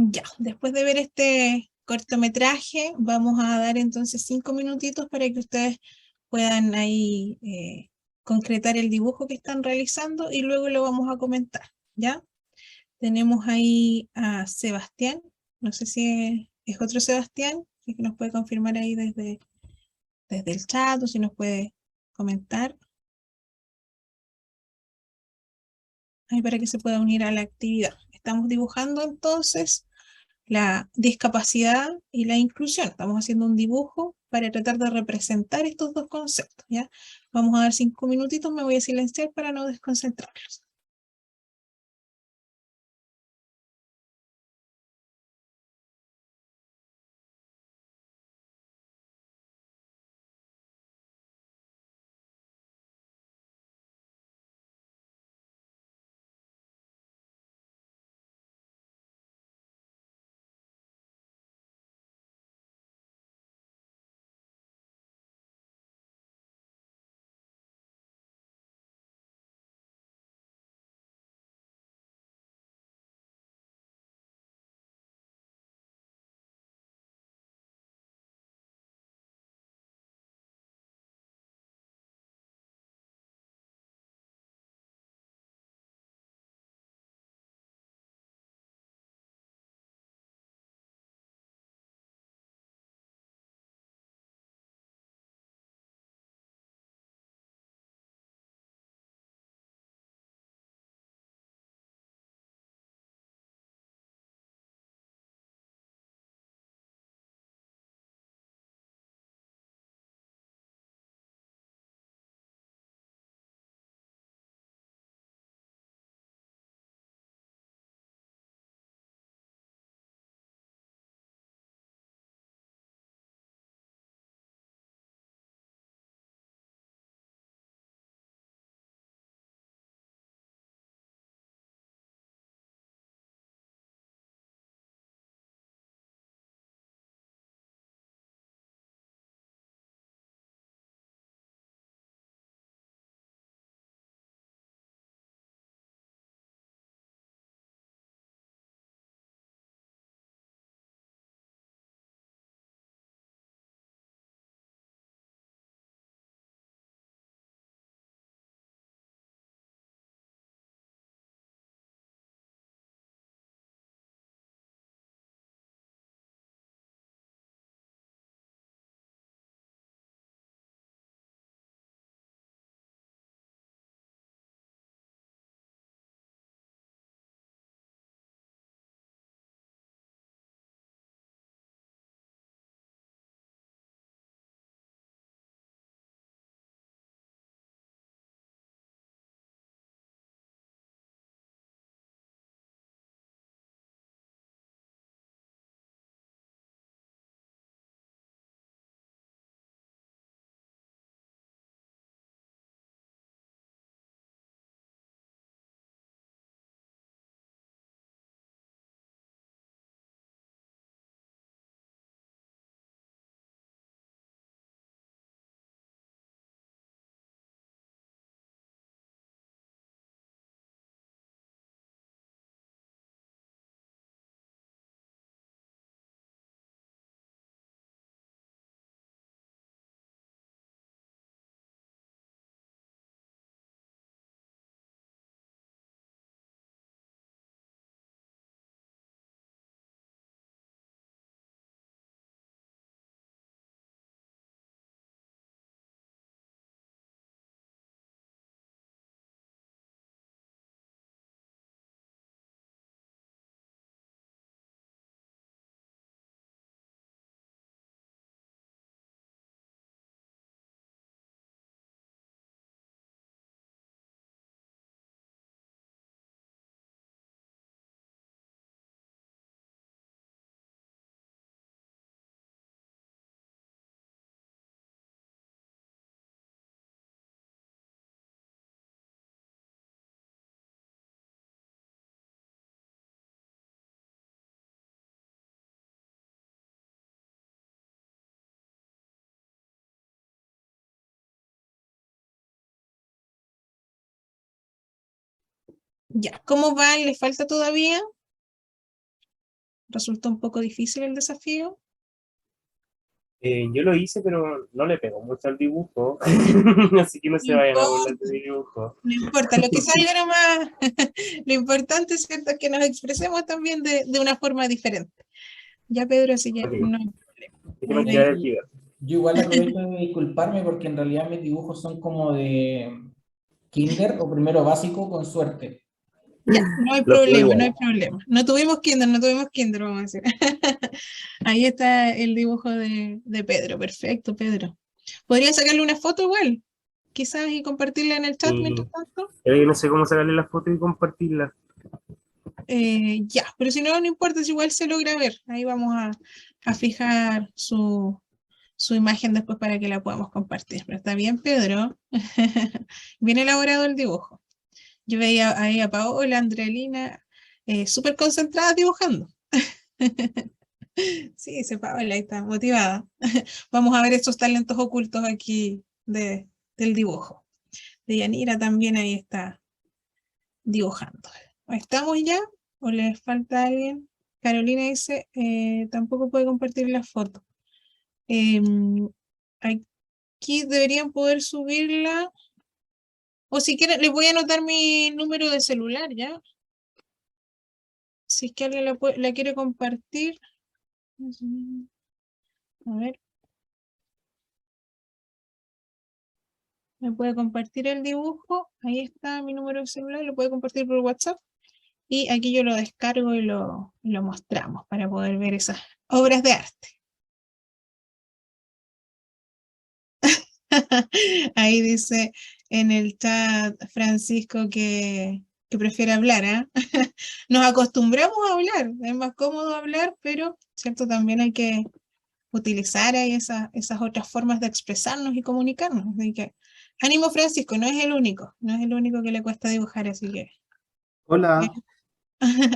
Ya, después de ver este cortometraje, vamos a dar entonces 5 minutitos para que ustedes puedan ahí concretar el dibujo que están realizando y luego lo vamos a comentar, ¿ya? Tenemos ahí a Sebastián, no sé si es otro Sebastián, si es que nos puede confirmar ahí desde el chat o si nos puede comentar. Ahí para que se pueda unir a la actividad. Estamos dibujando entonces la discapacidad y la inclusión. Estamos haciendo un dibujo para tratar de representar estos dos conceptos, ¿ya? Vamos a dar 5 minutitos, me voy a silenciar para no desconcentrarlos. Ya, ¿cómo va? ¿Le falta todavía? ¿Resulta un poco difícil el desafío? Yo lo hice, pero no le pegó mucho al dibujo, así que no No se vayan a burlar importa, de mi dibujo. no importa, lo que salga nomás, lo importante es cierto que nos expresemos también de una forma diferente. Ya Pedro, así que Ok, no. déjenme Ahí tirar le- el video. Yo igual aprovecho de disculparme porque en realidad mis dibujos son como de kinder o primero básico con suerte. Ya, no hay Lo veo problema, no igual. hay problema. No tuvimos kinder, vamos a decir. Ahí está el dibujo de Pedro, perfecto, Pedro. ¿Podría sacarle una foto igual? Quizás y compartirla en el chat Y mientras tanto. yo no sé cómo sacarle la foto y compartirla. Ya, pero si no, no importa, si igual se logra ver. Ahí vamos a fijar su imagen después para que la podamos compartir. Pero está bien, Pedro. Bien elaborado el dibujo. Yo veía ahí a Paola, Andrealina, súper concentrada dibujando. Sí, dice Paola, ahí está, motivada. Vamos a ver estos talentos ocultos aquí del dibujo. De Yanira también ahí está dibujando. ¿Estamos ya? ¿O les falta alguien? Carolina dice, tampoco puede compartir la foto. Aquí deberían poder subirla. O si quieren, les voy a anotar mi número de celular, ¿ya? Si es que alguien la quiere compartir. A ver. Me puede compartir el dibujo. Ahí está mi número de celular. Lo puede compartir por WhatsApp. Y aquí yo lo descargo y lo mostramos para poder ver esas obras de arte. Ahí dice en el chat Francisco que prefiere hablar, ¿ah? Nos acostumbramos a hablar, es más cómodo hablar, pero cierto, también hay que utilizar ahí esas otras formas de expresarnos y comunicarnos. Así que, ánimo Francisco, no es el único, no es el único que le cuesta dibujar, así que. Hola,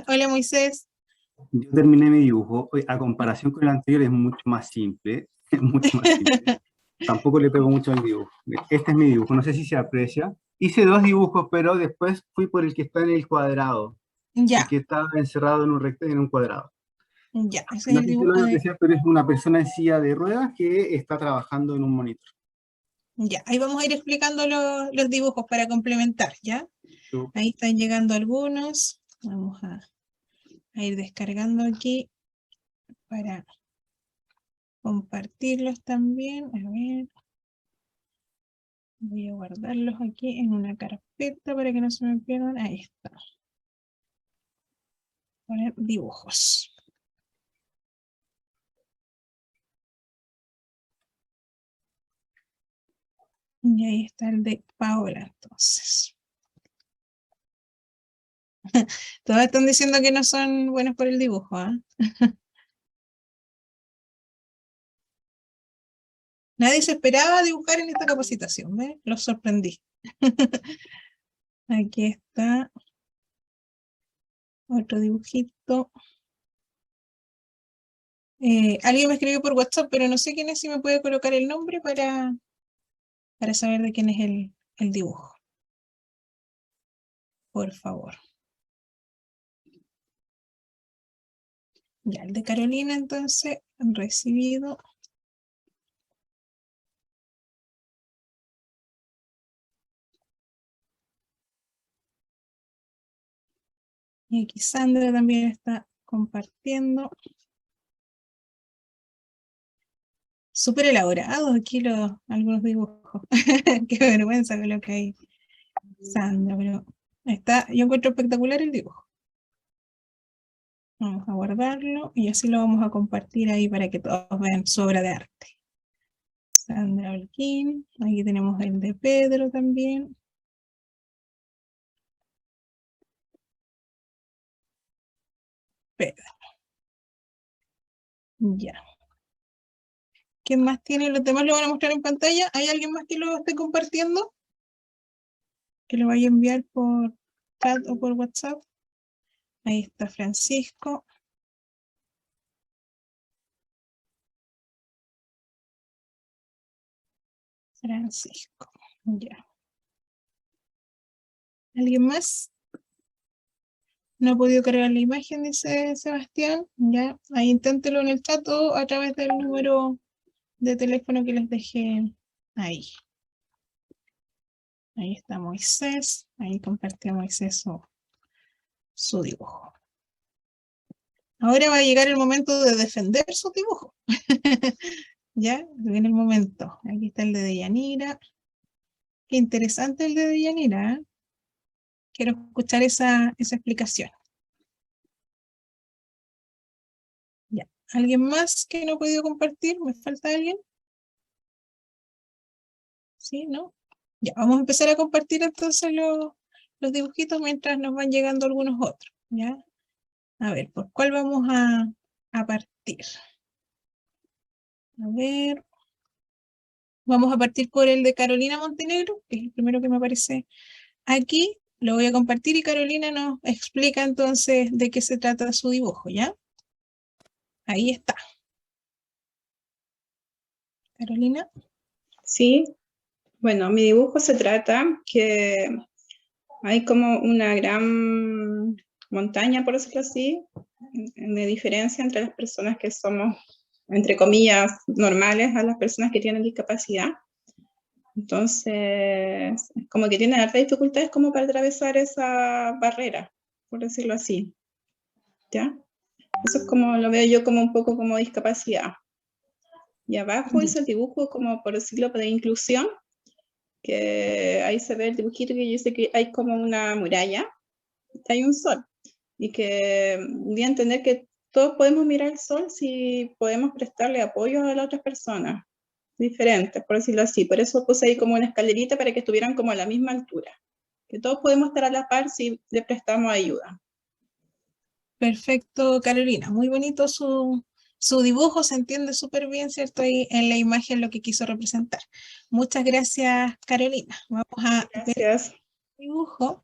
Hola Moisés. yo terminé mi dibujo. A comparación con el anterior es mucho más simple, es mucho más simple. Tampoco le pego mucho al dibujo. Este es mi dibujo, no sé si se aprecia. Hice dos dibujos, pero después fui por el que está en el cuadrado, el Ya, que está encerrado en un rectángulo, en un cuadrado. ya, ese es No el sé si lo dibujo van a de. apreciar, pero es una persona en silla de ruedas que está trabajando en un monitor. Ya, ahí vamos a ir explicando los dibujos para complementar, ¿ya? Ahí están llegando algunos. Vamos a ir descargando aquí para compartirlos también. A ver. Voy a guardarlos aquí en una carpeta para que no se me pierdan. Ahí está. Poner dibujos. Y ahí está el de Paola, entonces. Todos están diciendo que no son buenos por el dibujo, ¿ah? Nadie se esperaba dibujar en esta capacitación, ¿ves? Los sorprendí. Aquí está otro dibujito. Alguien me escribió por WhatsApp, pero no sé quién es, si me puede colocar el nombre para saber de quién es el dibujo. Por favor. Ya, el de Carolina, entonces, han recibido. Y aquí Sandra también está compartiendo. Súper elaborado aquí algunos dibujos. Qué vergüenza con lo que hay, Sandra, pero está, yo encuentro espectacular el dibujo. Vamos a guardarlo y así lo vamos a compartir ahí para que todos vean su obra de arte. Sandra Holguín, aquí tenemos el de Pedro también. Pedro. Ya. ¿Quién más tiene? ¿Los demás lo van a mostrar en pantalla? ¿Hay alguien más que lo esté compartiendo? Que lo vaya a enviar por chat o por WhatsApp. Ahí está Francisco. Francisco. Ya. ¿Alguien más? No he podido cargar la imagen, dice Sebastián. Ya, ahí inténtelo en el chat o a través del número de teléfono que les dejé ahí. Ahí está Moisés. Ahí compartió Moisés su dibujo. Ahora va a llegar el momento de defender su dibujo. Ya, viene el momento. Aquí está el de Deyanira. Qué interesante el de Deyanira, ¿eh? Quiero escuchar esa explicación. Ya. ¿Alguien más que no ha podido compartir? ¿Me falta alguien? ¿Sí? ¿No? Ya, vamos a empezar a compartir entonces los dibujitos mientras nos van llegando algunos otros. ¿Ya? A ver, ¿por cuál vamos a partir? A ver. Vamos a partir por el de Carolina Montenegro, que es el primero que me aparece aquí. Lo voy a compartir y Carolina nos explica entonces de qué se trata su dibujo, ¿ya? Ahí está. Carolina. Sí, bueno, mi dibujo se trata que hay como una gran montaña, por decirlo así, de diferencia entre las personas que somos, entre comillas, normales a las personas que tienen discapacidad. Entonces, como que tienen hartas dificultades como para atravesar esa barrera, por decirlo así. ¿Ya? Eso es como lo veo yo como un poco como discapacidad. Y abajo hice el dibujo como, por decirlo, de inclusión, que ahí se ve el dibujito que yo sé que hay como una muralla, hay un sol, y que voy a entender que todos podemos mirar el sol si podemos prestarle apoyo a las otras personas, diferentes, por decirlo así. Por eso puse ahí como una escalerita para que estuvieran como a la misma altura, que todos podemos estar a la par si le prestamos ayuda. Perfecto, Carolina. Muy bonito su dibujo, se entiende súper bien, ¿cierto? Ahí en la imagen lo que quiso representar. Muchas gracias, Carolina. Vamos a ver el dibujo.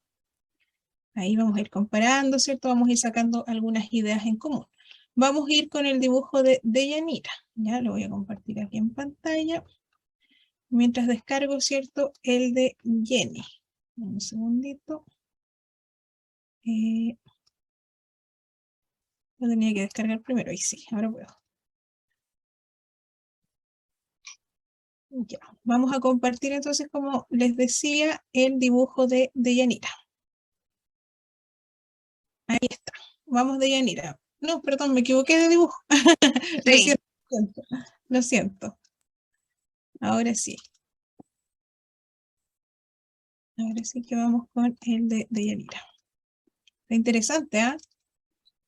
Ahí vamos a ir comparando, ¿cierto? Vamos a ir sacando algunas ideas en común. Vamos a ir con el dibujo de Deyanira. Ya lo voy a compartir aquí en pantalla. Mientras descargo, ¿cierto? El de Jenny. Un segundito. Lo tenía que descargar primero. Ahí sí, ahora puedo. Ya, vamos a compartir entonces, como les decía, el dibujo de Deyanira. Ahí está. Vamos, Deyanira. No, perdón, me equivoqué de dibujo. Lo Sí. siento. Lo siento. Ahora sí. Ahora sí que vamos con el de Deyanira. Está interesante, ¿ah?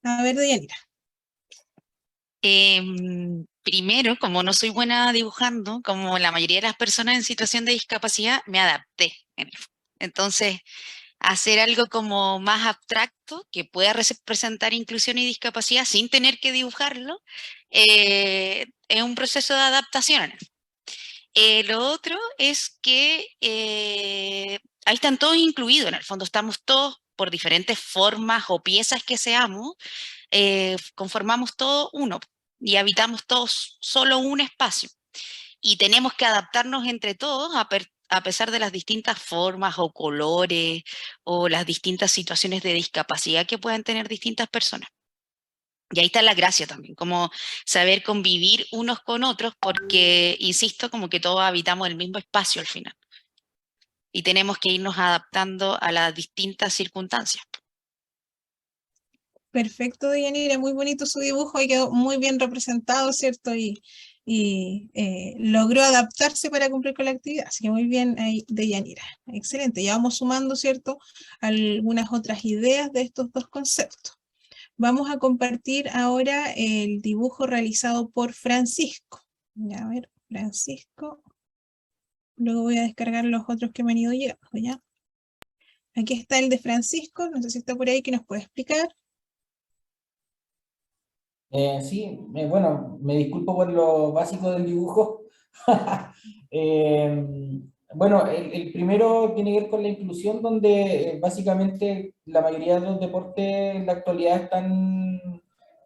A ver, Deyanira. Primero, como no soy buena dibujando, como la mayoría de las personas en situación de discapacidad, me adapté. Entonces, hacer algo como más abstracto, que pueda representar inclusión y discapacidad sin tener que dibujarlo, es un proceso de adaptación. Lo otro es que ahí están todos incluidos, en el fondo estamos todos por diferentes formas o piezas que seamos, conformamos todo uno y habitamos todos solo un espacio. Y tenemos que adaptarnos entre todos a pesar de las distintas formas o colores o las distintas situaciones de discapacidad que puedan tener distintas personas. Y ahí está la gracia también, como saber convivir unos con otros, porque, insisto, como que todos habitamos el mismo espacio al final. Y tenemos que irnos adaptando a las distintas circunstancias. Perfecto, Deyanira, muy bonito su dibujo, y quedó muy bien representado, ¿cierto? Y logró adaptarse para cumplir con la actividad, así que muy bien ahí, Deyanira. Excelente, ya vamos sumando, ¿cierto?, algunas otras ideas de estos dos conceptos. Vamos a compartir ahora el dibujo realizado por Francisco. Ya, a ver, Francisco. Luego voy a descargar los otros que me han ido llegando, ¿ya? Aquí está el de Francisco, no sé si está por ahí, que nos puede explicar. Sí, bueno, me disculpo por lo básico del dibujo. Bueno, el primero tiene que ver con la inclusión, donde básicamente la mayoría de los deportes en la actualidad están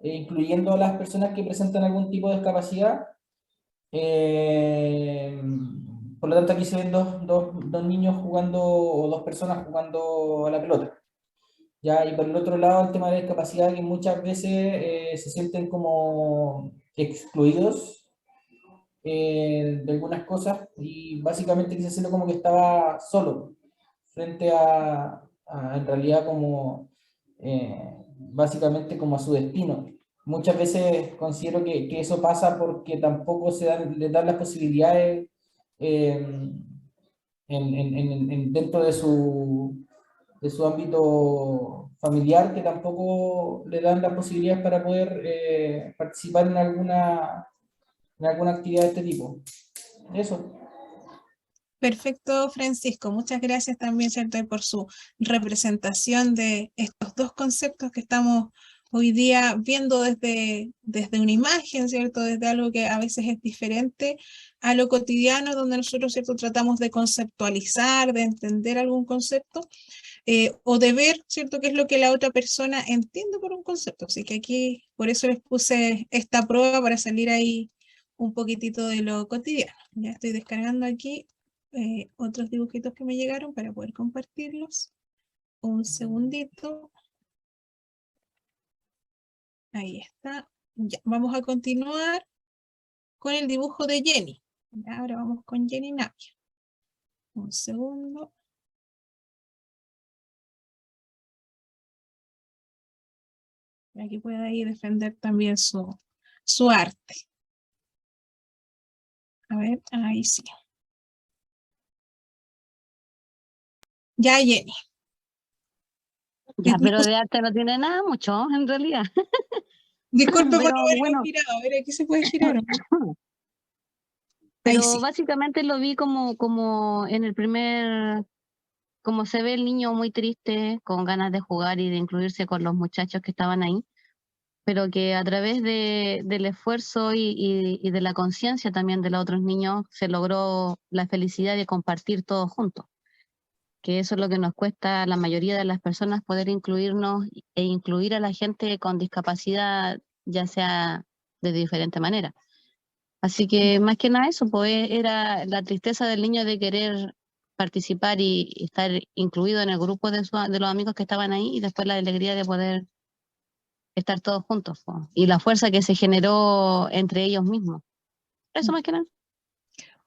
incluyendo a las personas que presentan algún tipo de discapacidad. Por lo tanto, aquí se ven dos niños jugando, o dos personas jugando a la pelota. ¿ya? Y por el otro lado, el tema de la discapacidad, que muchas veces se sienten como excluidos de algunas cosas, y básicamente quise hacerlo como que estaba solo, frente en realidad como, básicamente como a su destino. Muchas veces considero que eso pasa porque tampoco les dan las posibilidades dentro de su ámbito familiar, que tampoco le dan las posibilidades para poder participar en alguna actividad de este tipo. Eso. Perfecto, Francisco. Muchas gracias también, ¿cierto?, por su representación de estos dos conceptos que estamos hoy día viendo desde una imagen, ¿cierto?, desde algo que a veces es diferente a lo cotidiano, donde nosotros, ¿cierto?, tratamos de conceptualizar, de entender algún concepto, o de ver, ¿cierto?, qué es lo que la otra persona entiende por un concepto. Así que aquí, por eso les puse esta prueba para salir ahí un poquitito de lo cotidiano. Ya estoy descargando aquí otros dibujitos que me llegaron para poder compartirlos. Un segundito. Ahí está. Ya, vamos a continuar con el dibujo de Jenny. Ya, ahora vamos con Jenny Navia. Un segundo. Para que pueda ahí defender también su arte. A ver, ahí sí. Ya, Jenny. Ya, pero de arte no tiene nada mucho, en realidad. Disculpe por Pero no haberlo bueno, girado. A ver, aquí se puede girar. pero Ahí sí. básicamente lo vi como en el primer, como se ve el niño muy triste, con ganas de jugar y de incluirse con los muchachos que estaban ahí, pero que a través del esfuerzo y de la conciencia también de los otros niños se logró la felicidad de compartir todos juntos, que eso es lo que nos cuesta a la mayoría de las personas, poder incluirnos e incluir a la gente con discapacidad, ya sea de diferente manera. Así que más que nada eso, pues era la tristeza del niño de querer participar y estar incluido en el grupo de los amigos que estaban ahí, y después la alegría de poder estar todos juntos, pues, y la fuerza que se generó entre ellos mismos. Eso más que nada.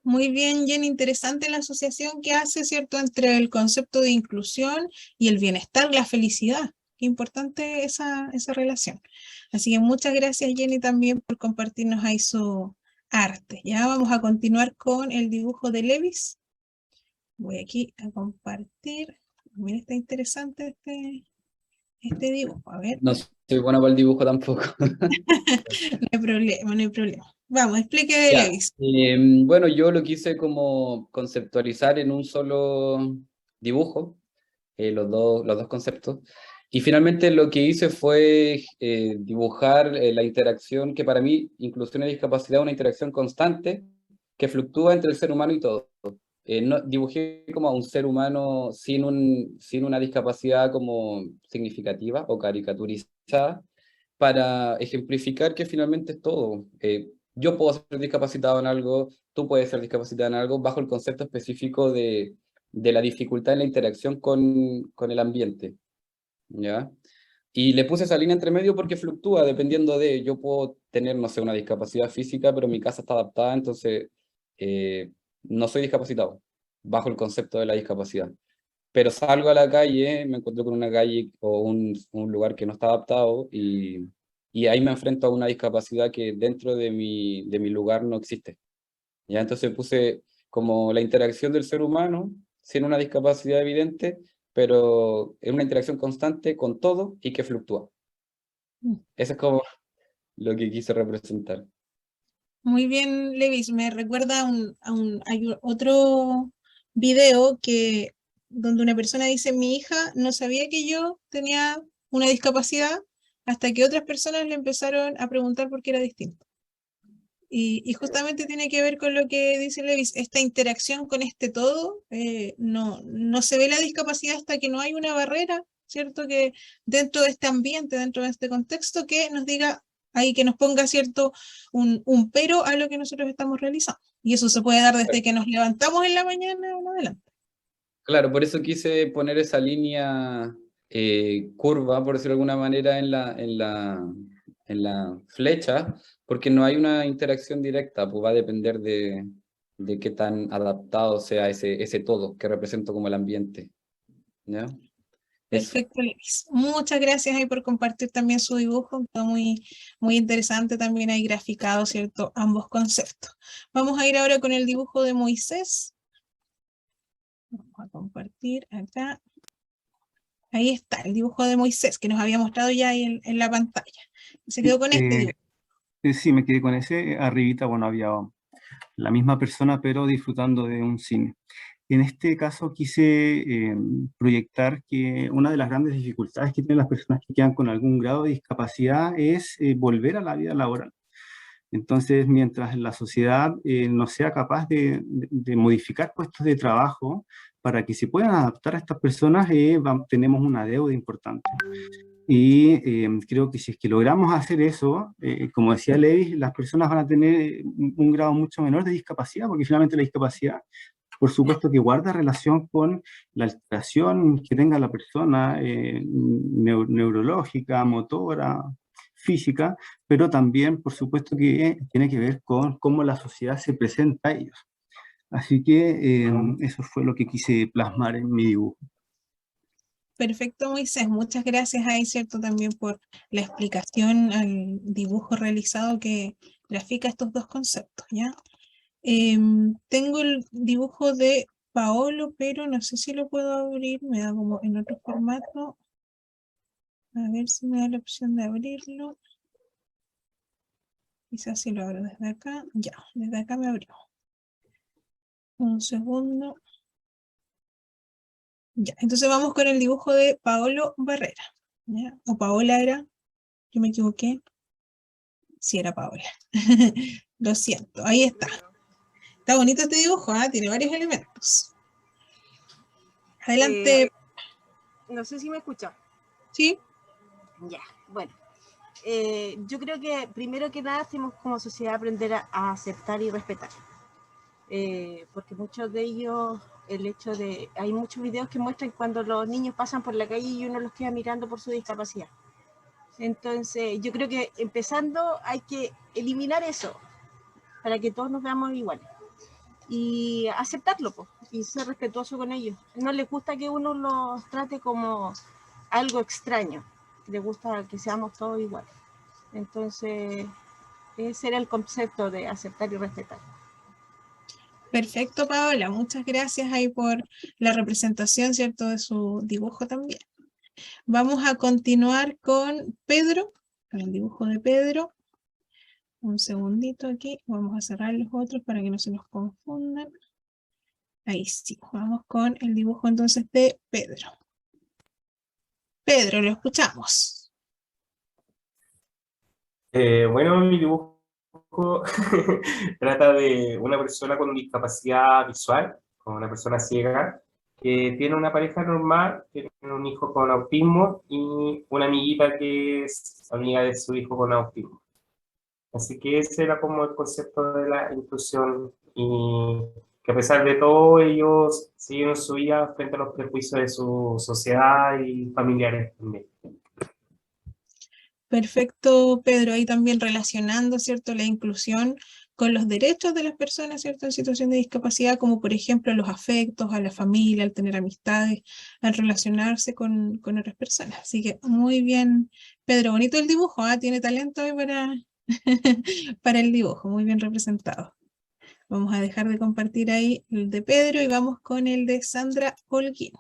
Muy bien, Jenny, interesante la asociación que hace, ¿cierto?, entre el concepto de inclusión y el bienestar, la felicidad. Qué importante esa relación. Así que muchas gracias, Jenny, también por compartirnos ahí su arte. Ya vamos a continuar con el dibujo de Levis. Voy aquí a compartir. Mira, está interesante este dibujo. A ver. No soy bueno para el dibujo tampoco. No hay problema, no hay problema. Vamos, explique de Ya, Levis. bueno, yo lo quise como conceptualizar en un solo dibujo, los dos conceptos, y finalmente lo que hice fue dibujar la interacción, que para mí, inclusión y discapacidad, es una interacción constante que fluctúa entre el ser humano y todo. Dibujé como a un ser humano sin una discapacidad como significativa o caricaturizada, para ejemplificar que finalmente es todo. Yo puedo ser discapacitado en algo, tú puedes ser discapacitado en algo, bajo el concepto específico de la dificultad en la interacción con el ambiente, ¿ya? Y le puse esa línea entre medio porque fluctúa dependiendo de, yo puedo tener, no sé, una discapacidad física, pero mi casa está adaptada, entonces no soy discapacitado, bajo el concepto de la discapacidad. Pero salgo a la calle, me encuentro con una calle o un lugar que no está adaptado, y ahí me enfrento a una discapacidad que dentro de mi lugar no existe. ¿Ya? Entonces puse como la interacción del ser humano sin una discapacidad evidente, pero es una interacción constante con todo y que fluctúa. Eso es como lo que quise representar. Muy bien, Levis. Me recuerda hay otro video donde una persona dice: mi hija no sabía que yo tenía una discapacidad hasta que otras personas le empezaron a preguntar por qué era distinto. Y justamente tiene que ver con lo que dice Levis, esta interacción con este todo. No se ve la discapacidad hasta que no hay una barrera, ¿cierto? Que dentro de este ambiente, dentro de este contexto, que nos diga ahí, que nos ponga, ¿cierto?, un pero a lo que nosotros estamos realizando. Y eso se puede dar desde que nos levantamos en la mañana en adelante. Claro, por eso quise poner esa línea curva, por decirlo de alguna manera, en la flecha, porque no hay una interacción directa, pues va a depender de qué tan adaptado sea ese todo que represento como el ambiente. ¿Ya? Eso. Perfecto, Levis. Muchas gracias ahí por compartir también su dibujo, está muy interesante también ahí graficado, ¿cierto? Ambos conceptos. Vamos a ir ahora con el dibujo de Moisés. Vamos a compartir acá. Ahí está, el dibujo de Moisés que nos había mostrado ya ahí en la pantalla. Se quedó con este dibujo. Sí, me quedé con ese. Arribita, bueno, había la misma persona, pero disfrutando de un cine. En este caso quise proyectar que una de las grandes dificultades que tienen las personas que quedan con algún grado de discapacidad es volver a la vida laboral. Entonces, mientras la sociedad no sea capaz de modificar puestos de trabajo para que se puedan adaptar a estas personas, tenemos una deuda importante. Y creo que si es que logramos hacer eso, como decía Levis, las personas van a tener un grado mucho menor de discapacidad, porque finalmente la discapacidad, por supuesto que guarda relación con la alteración que tenga la persona, neurológica, motora, física, pero también, por supuesto, que tiene que ver con cómo la sociedad se presenta a ellos. Así que eso fue lo que quise plasmar en mi dibujo. Perfecto, Moisés. Muchas gracias ahí, ¿cierto? También por la explicación al dibujo realizado que grafica estos dos conceptos, ¿ya? Tengo el dibujo de Paolo, pero no sé si lo puedo abrir, me da como en otro formato. A ver si me da la opción de abrirlo. Quizás si lo abro desde acá. Ya, desde acá me abrió. Un segundo. Ya, entonces vamos con el dibujo de Paolo Barrera. ¿Ya? O Paola era, yo me equivoqué. Sí, era Paola. Lo siento, ahí está. Está bonito este dibujo, ¿eh? Tiene varios elementos. Adelante. No sé si me escucha. Sí. Ya, bueno. Yo creo que primero que nada tenemos como sociedad aprender a aceptar y respetar. Porque muchos de ellos, hay muchos videos que muestran cuando los niños pasan por la calle y uno los queda mirando por su discapacidad. Entonces, yo creo que empezando hay que eliminar eso para que todos nos veamos iguales. Y aceptarlo, pues, y ser respetuoso con ellos. No les gusta que uno los trate como algo extraño, les gusta que seamos todos iguales. Entonces, ese era el concepto de aceptar y respetar. Perfecto, Paola. Muchas gracias ahí por la representación, ¿cierto? De su dibujo también. Vamos a continuar con Pedro, con el dibujo de Pedro. Un segundito aquí, vamos a cerrar los otros para que no se nos confundan. Ahí sí, vamos con el dibujo entonces de Pedro. Pedro, lo escuchamos. Bueno, mi dibujo trata de una persona con discapacidad visual, con una persona ciega, que tiene una pareja normal, tiene un hijo con autismo y una amiguita que es amiga de su hijo con autismo. Así que ese era como el concepto de la inclusión y que a pesar de todo ellos siguen su vida frente a los prejuicios de su sociedad y familiares también. Perfecto, Pedro, ahí también relacionando, ¿cierto?, la inclusión con los derechos de las personas, ¿cierto?, en situación de discapacidad, como por ejemplo los afectos, a la familia, al tener amistades, al relacionarse con otras personas. Así que muy bien, Pedro, bonito el dibujo, ¿eh? Tiene talento ahí para el dibujo, muy bien representado. Vamos a dejar de compartir ahí el de Pedro y vamos con el de Sandra Holguín.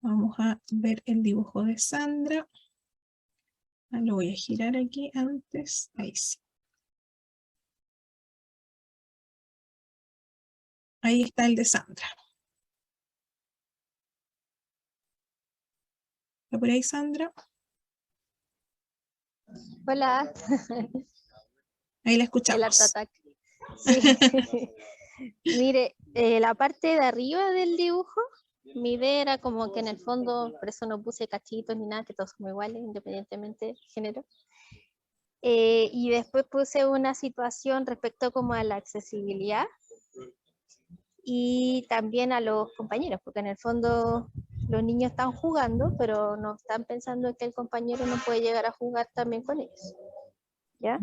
Vamos a ver el dibujo de Sandra. Lo voy a girar aquí antes. Ahí sí. Ahí está el de Sandra. ¿Está por ahí, Sandra? Hola. Ahí la El escuchamos. Art Attack. Sí. Mire, la parte de arriba del dibujo, mi idea era como que en el fondo, por eso no puse cachitos ni nada, que todos somos iguales, independientemente del género. Y después puse una situación respecto como a la accesibilidad y también a los compañeros, porque en el fondo los niños están jugando, pero no están pensando que el compañero no puede llegar a jugar también con ellos, ¿ya?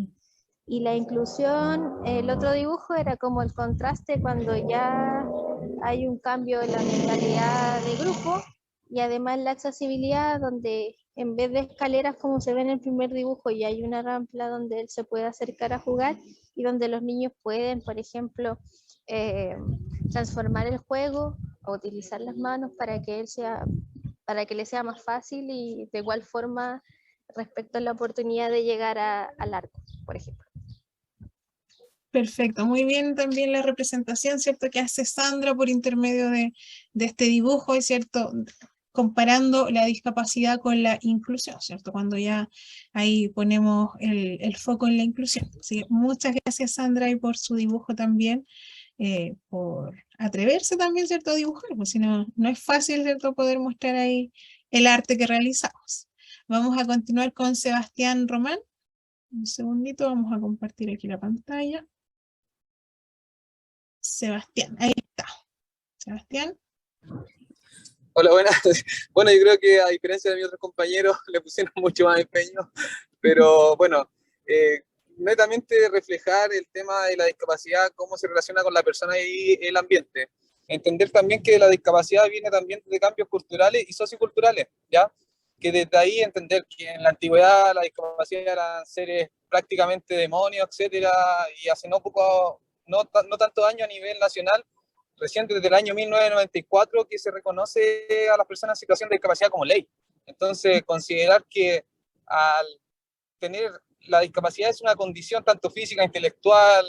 Y la inclusión, el otro dibujo era como el contraste cuando ya hay un cambio en la mentalidad de grupo, y además la accesibilidad, donde en vez de escaleras como se ve en el primer dibujo, ya hay una rampa donde él se puede acercar a jugar y donde los niños pueden, por ejemplo, transformar el juego o utilizar las manos para que le sea más fácil, y de igual forma respecto a la oportunidad de llegar al arco, por ejemplo. Perfecto, muy bien también la representación, ¿cierto?, que hace Sandra por intermedio de este dibujo, es cierto, comparando la discapacidad con la inclusión, ¿cierto? Cuando ya ahí ponemos el foco en la inclusión. Así que muchas gracias, Sandra, y por su dibujo también, por atreverse también, ¿cierto?, a dibujar, pues si no, no es fácil, ¿cierto?, poder mostrar ahí el arte que realizamos. Vamos a continuar con Sebastián Román. Un segundito, vamos a compartir aquí la pantalla. Sebastián, ahí está. Sebastián. Hola, buenas. Bueno, yo creo que a diferencia de mis otros compañeros le pusieron mucho más empeño, pero bueno, netamente reflejar el tema de la discapacidad, cómo se relaciona con la persona y el ambiente. Entender también que la discapacidad viene también de cambios culturales y socioculturales, ¿ya? Que desde ahí entender que en la antigüedad la discapacidad eran seres prácticamente demonios, etcétera, y hace no tantos años a nivel nacional, recién desde el año 1994 que se reconoce a las personas en situación de discapacidad como ley. Entonces, considerar que al tener la discapacidad es una condición tanto física, intelectual,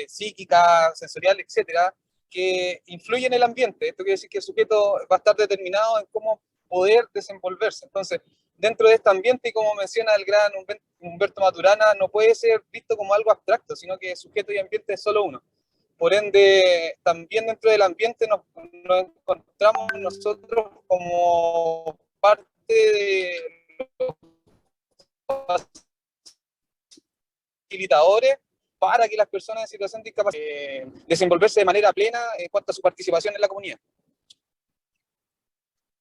psíquica, sensorial, etcétera, que influye en el ambiente. Esto quiere decir que el sujeto va a estar determinado en cómo poder desenvolverse. Entonces, dentro de este ambiente, y como menciona el gran Humberto Maturana, no puede ser visto como algo abstracto, sino que sujeto y ambiente es solo uno. Por ende, también dentro del ambiente nos encontramos nosotros como parte de los facilitadores para que las personas en situación de discapacidad desenvolverse de manera plena en cuanto a su participación en la comunidad.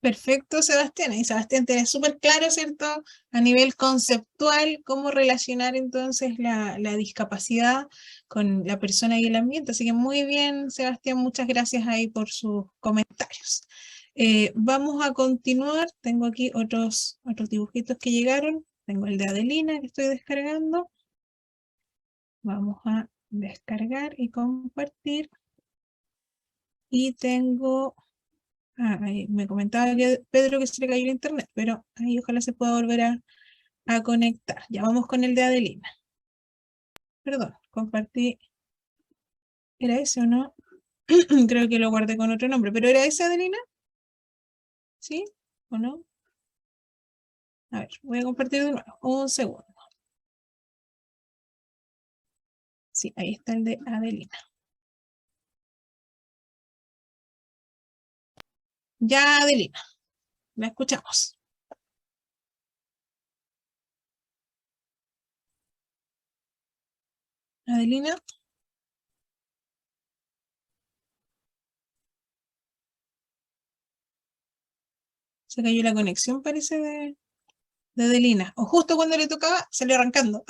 Perfecto, Sebastián. Y Sebastián tiene súper claro, ¿cierto?, a nivel conceptual, cómo relacionar entonces la discapacidad con la persona y el ambiente. Así que muy bien, Sebastián, muchas gracias ahí por sus comentarios. Vamos a continuar. Tengo aquí otros dibujitos que llegaron. Tengo el de Adelina que estoy descargando. Vamos a descargar y compartir. Y tengo... ahí me comentaba que Pedro que se le cayó el internet, pero ahí ojalá se pueda volver a conectar. Ya vamos con el de Adelina. Perdón, compartí. ¿Era ese o no? Creo que lo guardé con otro nombre, pero ¿era ese, Adelina? ¿Sí o no? A ver, voy a compartir de nuevo. Un segundo. Sí, ahí está el de Adelina. Ya, Adelina, la escuchamos. Adelina. Se cayó la conexión, parece, de Adelina. O justo cuando le tocaba, salió arrancando.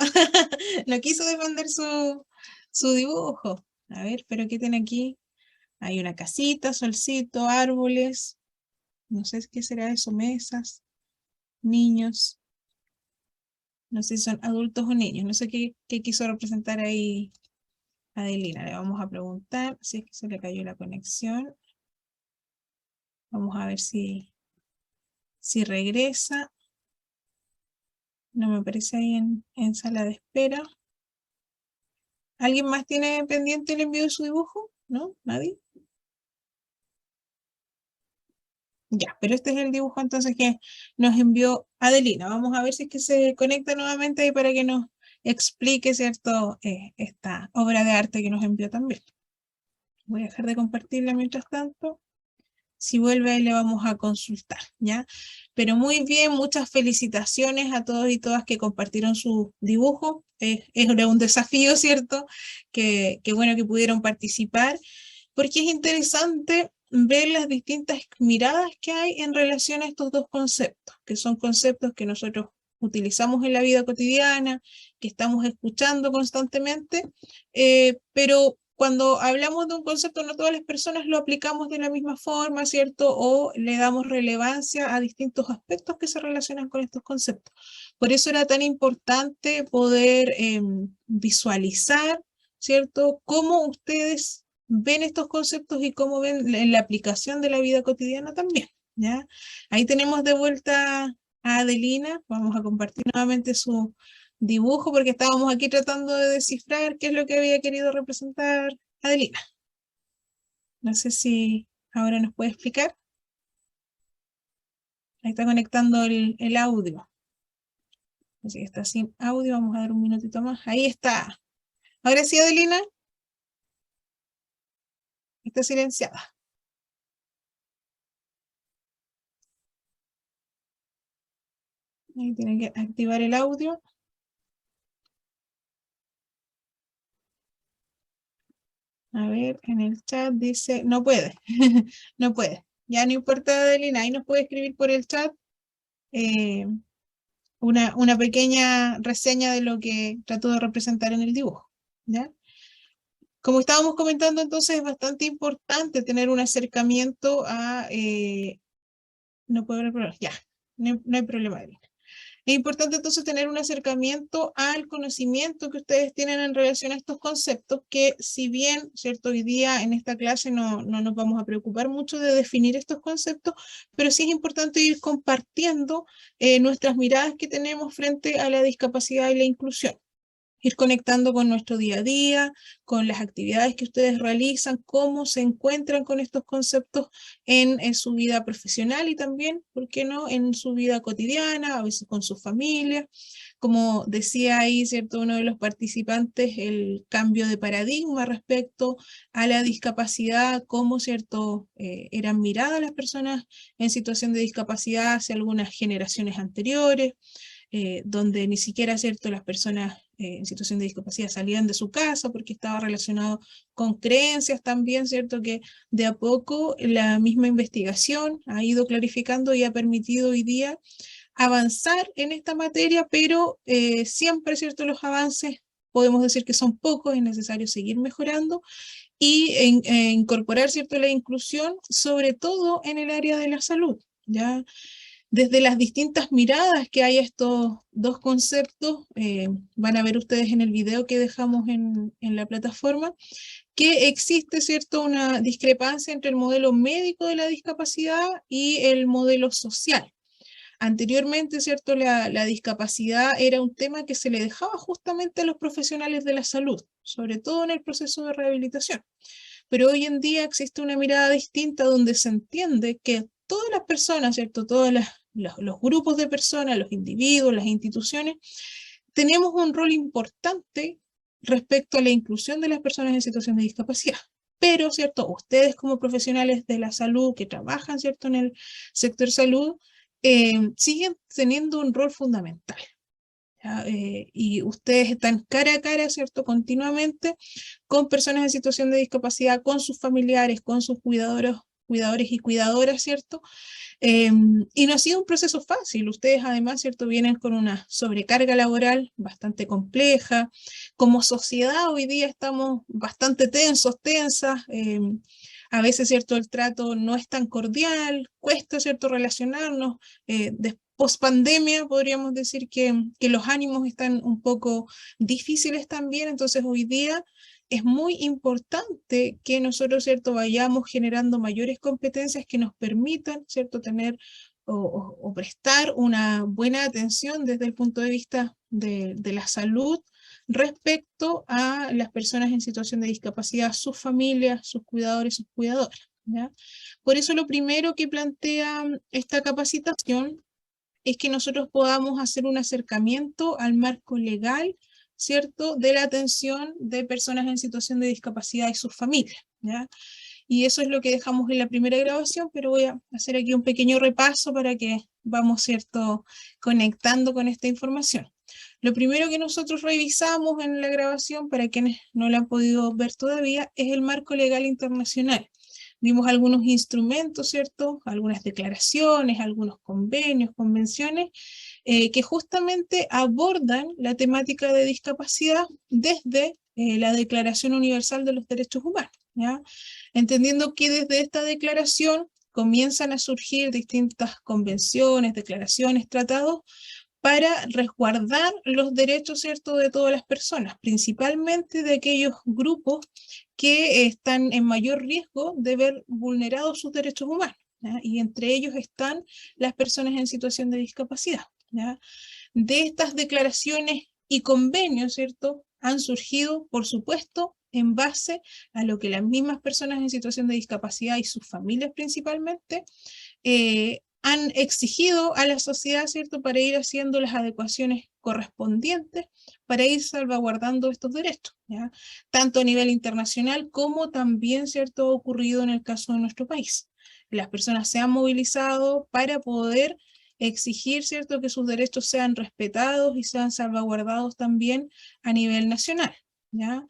No quiso defender su dibujo. A ver, pero ¿qué tiene aquí? Hay una casita, solcito, árboles. No sé qué será eso, mesas, niños. No sé si son adultos o niños. No sé qué quiso representar ahí Adelina. Le vamos a preguntar si es que se le cayó la conexión. Vamos a ver si regresa. No me aparece ahí en sala de espera. ¿Alguien más tiene pendiente el envío de su dibujo? ¿No? ¿Nadie? Ya, pero este es el dibujo entonces que nos envió Adelina. Vamos a ver si es que se conecta nuevamente ahí para que nos explique, ¿cierto?, esta obra de arte que nos envió también. Voy a dejar de compartirla mientras tanto. Si vuelve ahí le vamos a consultar, ¿ya? Pero muy bien, muchas felicitaciones a todos y todas que compartieron su dibujo. Es un desafío, ¿cierto? Que bueno que pudieron participar, porque es interesante ver las distintas miradas que hay en relación a estos dos conceptos, que son conceptos que nosotros utilizamos en la vida cotidiana, que estamos escuchando constantemente, pero cuando hablamos de un concepto, no todas las personas lo aplicamos de la misma forma, ¿cierto? O le damos relevancia a distintos aspectos que se relacionan con estos conceptos. Por eso era tan importante poder visualizar, ¿cierto? Cómo ustedes ven estos conceptos y cómo ven en la aplicación de la vida cotidiana también, ¿ya? Ahí tenemos de vuelta a Adelina. Vamos a compartir nuevamente su dibujo porque estábamos aquí tratando de descifrar qué es lo que había querido representar Adelina. No sé si ahora nos puede explicar. Ahí está conectando el audio. Así que está sin audio, vamos a dar un minutito más. Ahí está. Ahora sí, Adelina. Está silenciada. Ahí tienen que activar el audio. A ver, en el chat dice, no puede, no puede. Ya no importa, Adelina, ahí nos puede escribir por el chat una pequeña reseña de lo que trató de representar en el dibujo, ¿ya? Como estábamos comentando, entonces es bastante importante tener un acercamiento a... no puedo ver, ya, no hay problema, Adelina. Es importante entonces tener un acercamiento al conocimiento que ustedes tienen en relación a estos conceptos, que si bien, ¿cierto? Hoy día en esta clase no nos vamos a preocupar mucho de definir estos conceptos, pero sí es importante ir compartiendo nuestras miradas que tenemos frente a la discapacidad y la inclusión. Ir conectando con nuestro día a día, con las actividades que ustedes realizan, cómo se encuentran con estos conceptos en su vida profesional y también, ¿por qué no?, en su vida cotidiana, a veces con su familia. Como decía ahí, ¿cierto?, uno de los participantes, el cambio de paradigma respecto a la discapacidad, cómo, ¿cierto?, eran miradas las personas en situación de discapacidad hace algunas generaciones anteriores, donde ni siquiera, ¿cierto?, las personas en situación de discapacidad salían de su casa porque estaba relacionado con creencias también, ¿cierto?, que de a poco la misma investigación ha ido clarificando y ha permitido hoy día avanzar en esta materia, pero siempre, ¿cierto?, los avances podemos decir que son pocos, es necesario seguir mejorando y incorporar, ¿cierto?, la inclusión, sobre todo en el área de la salud, ¿ya? Desde las distintas miradas que hay a estos dos conceptos, van a ver ustedes en el video que dejamos en la plataforma, que existe, ¿cierto?, una discrepancia entre el modelo médico de la discapacidad y el modelo social. Anteriormente, ¿cierto?, la discapacidad era un tema que se le dejaba justamente a los profesionales de la salud, sobre todo en el proceso de rehabilitación. Pero hoy en día existe una mirada distinta donde se entiende que todas las personas, ¿cierto?, todos los grupos de personas, los individuos, las instituciones, tenemos un rol importante respecto a la inclusión de las personas en situación de discapacidad. Pero, ¿cierto?, ustedes como profesionales de la salud que trabajan, ¿cierto?, en el sector salud, siguen teniendo un rol fundamental. Y ustedes están cara a cara, ¿cierto?, continuamente con personas en situación de discapacidad, con sus familiares, con sus cuidadores y cuidadoras, ¿cierto? Y no ha sido un proceso fácil. Ustedes además, ¿cierto?, vienen con una sobrecarga laboral bastante compleja. Como sociedad hoy día estamos bastante tensos, tensas. A veces, ¿cierto?, el trato no es tan cordial, cuesta, ¿cierto?, relacionarnos. Post pandemia podríamos decir que los ánimos están un poco difíciles también, entonces hoy día es muy importante que nosotros, ¿cierto?, vayamos generando mayores competencias que nos permitan, ¿cierto?, tener o prestar una buena atención desde el punto de vista de la salud respecto a las personas en situación de discapacidad, sus familias, sus cuidadores, sus cuidadoras, ¿ya? Por eso lo primero que plantea esta capacitación es que nosotros podamos hacer un acercamiento al marco legal, ¿cierto?, de la atención de personas en situación de discapacidad y sus familias, ¿ya? Y eso es lo que dejamos en la primera grabación, pero voy a hacer aquí un pequeño repaso para que vamos, ¿cierto?, conectando con esta información. Lo primero que nosotros revisamos en la grabación, para quienes no la han podido ver todavía, es el marco legal internacional. vimos algunos instrumentos, ¿cierto? Algunas declaraciones, algunos convenios, convenciones, que justamente abordan la temática de discapacidad desde la Declaración Universal de los Derechos Humanos, ¿ya? Entendiendo que desde esta declaración comienzan a surgir distintas convenciones, declaraciones, tratados, para resguardar los derechos, ¿cierto?, de todas las personas, principalmente de aquellos grupos que están en mayor riesgo de ver vulnerados sus derechos humanos, ¿ya? Y entre ellos están las personas en situación de discapacidad, ¿ya? De estas declaraciones y convenios, ¿cierto?, han surgido, por supuesto, en base a lo que las mismas personas en situación de discapacidad y sus familias principalmente han exigido a la sociedad, ¿cierto?, para ir haciendo las adecuaciones correspondientes, para ir salvaguardando estos derechos, ¿ya? Tanto a nivel internacional como también, ¿cierto?, ha ocurrido en el caso de nuestro país. Las personas se han movilizado para poder exigir, ¿cierto?, que sus derechos sean respetados y sean salvaguardados también a nivel nacional, ¿ya?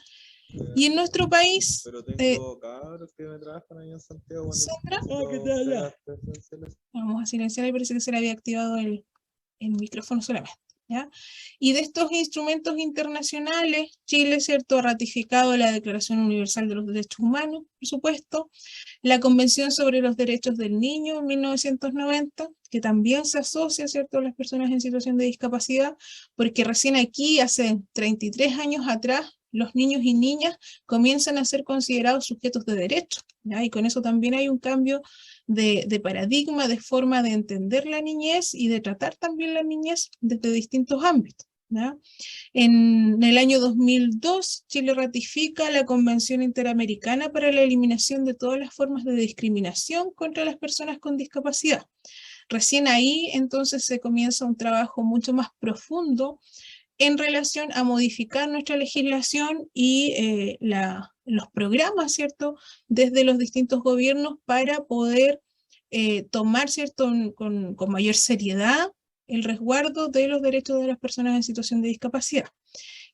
Y en nuestro país... Pero tengo cabros que me trabajan ahí en Santiago. ¿Sandra? Cuando Vamos a silenciar, y parece que se le había activado el micrófono solamente, ¿ya? Y de estos instrumentos internacionales, Chile, ¿cierto?, ha ratificado la Declaración Universal de los Derechos Humanos, por supuesto, la Convención sobre los Derechos del Niño en 1990, que también se asocia, ¿cierto?, a las personas en situación de discapacidad, porque recién aquí, hace 33 años atrás, los niños y niñas comienzan a ser considerados sujetos de derecho, ¿ya? Y con eso también hay un cambio de paradigma, de forma de entender la niñez y de tratar también la niñez desde distintos ámbitos, ¿ya? En el año 2002, Chile ratifica la Convención Interamericana para la Eliminación de todas las formas de discriminación contra las personas con discapacidad. Recién ahí, entonces, se comienza un trabajo mucho más profundo en relación a modificar nuestra legislación y los programas, ¿cierto?, desde los distintos gobiernos para poder tomar, ¿cierto?, con mayor seriedad el resguardo de los derechos de las personas en situación de discapacidad.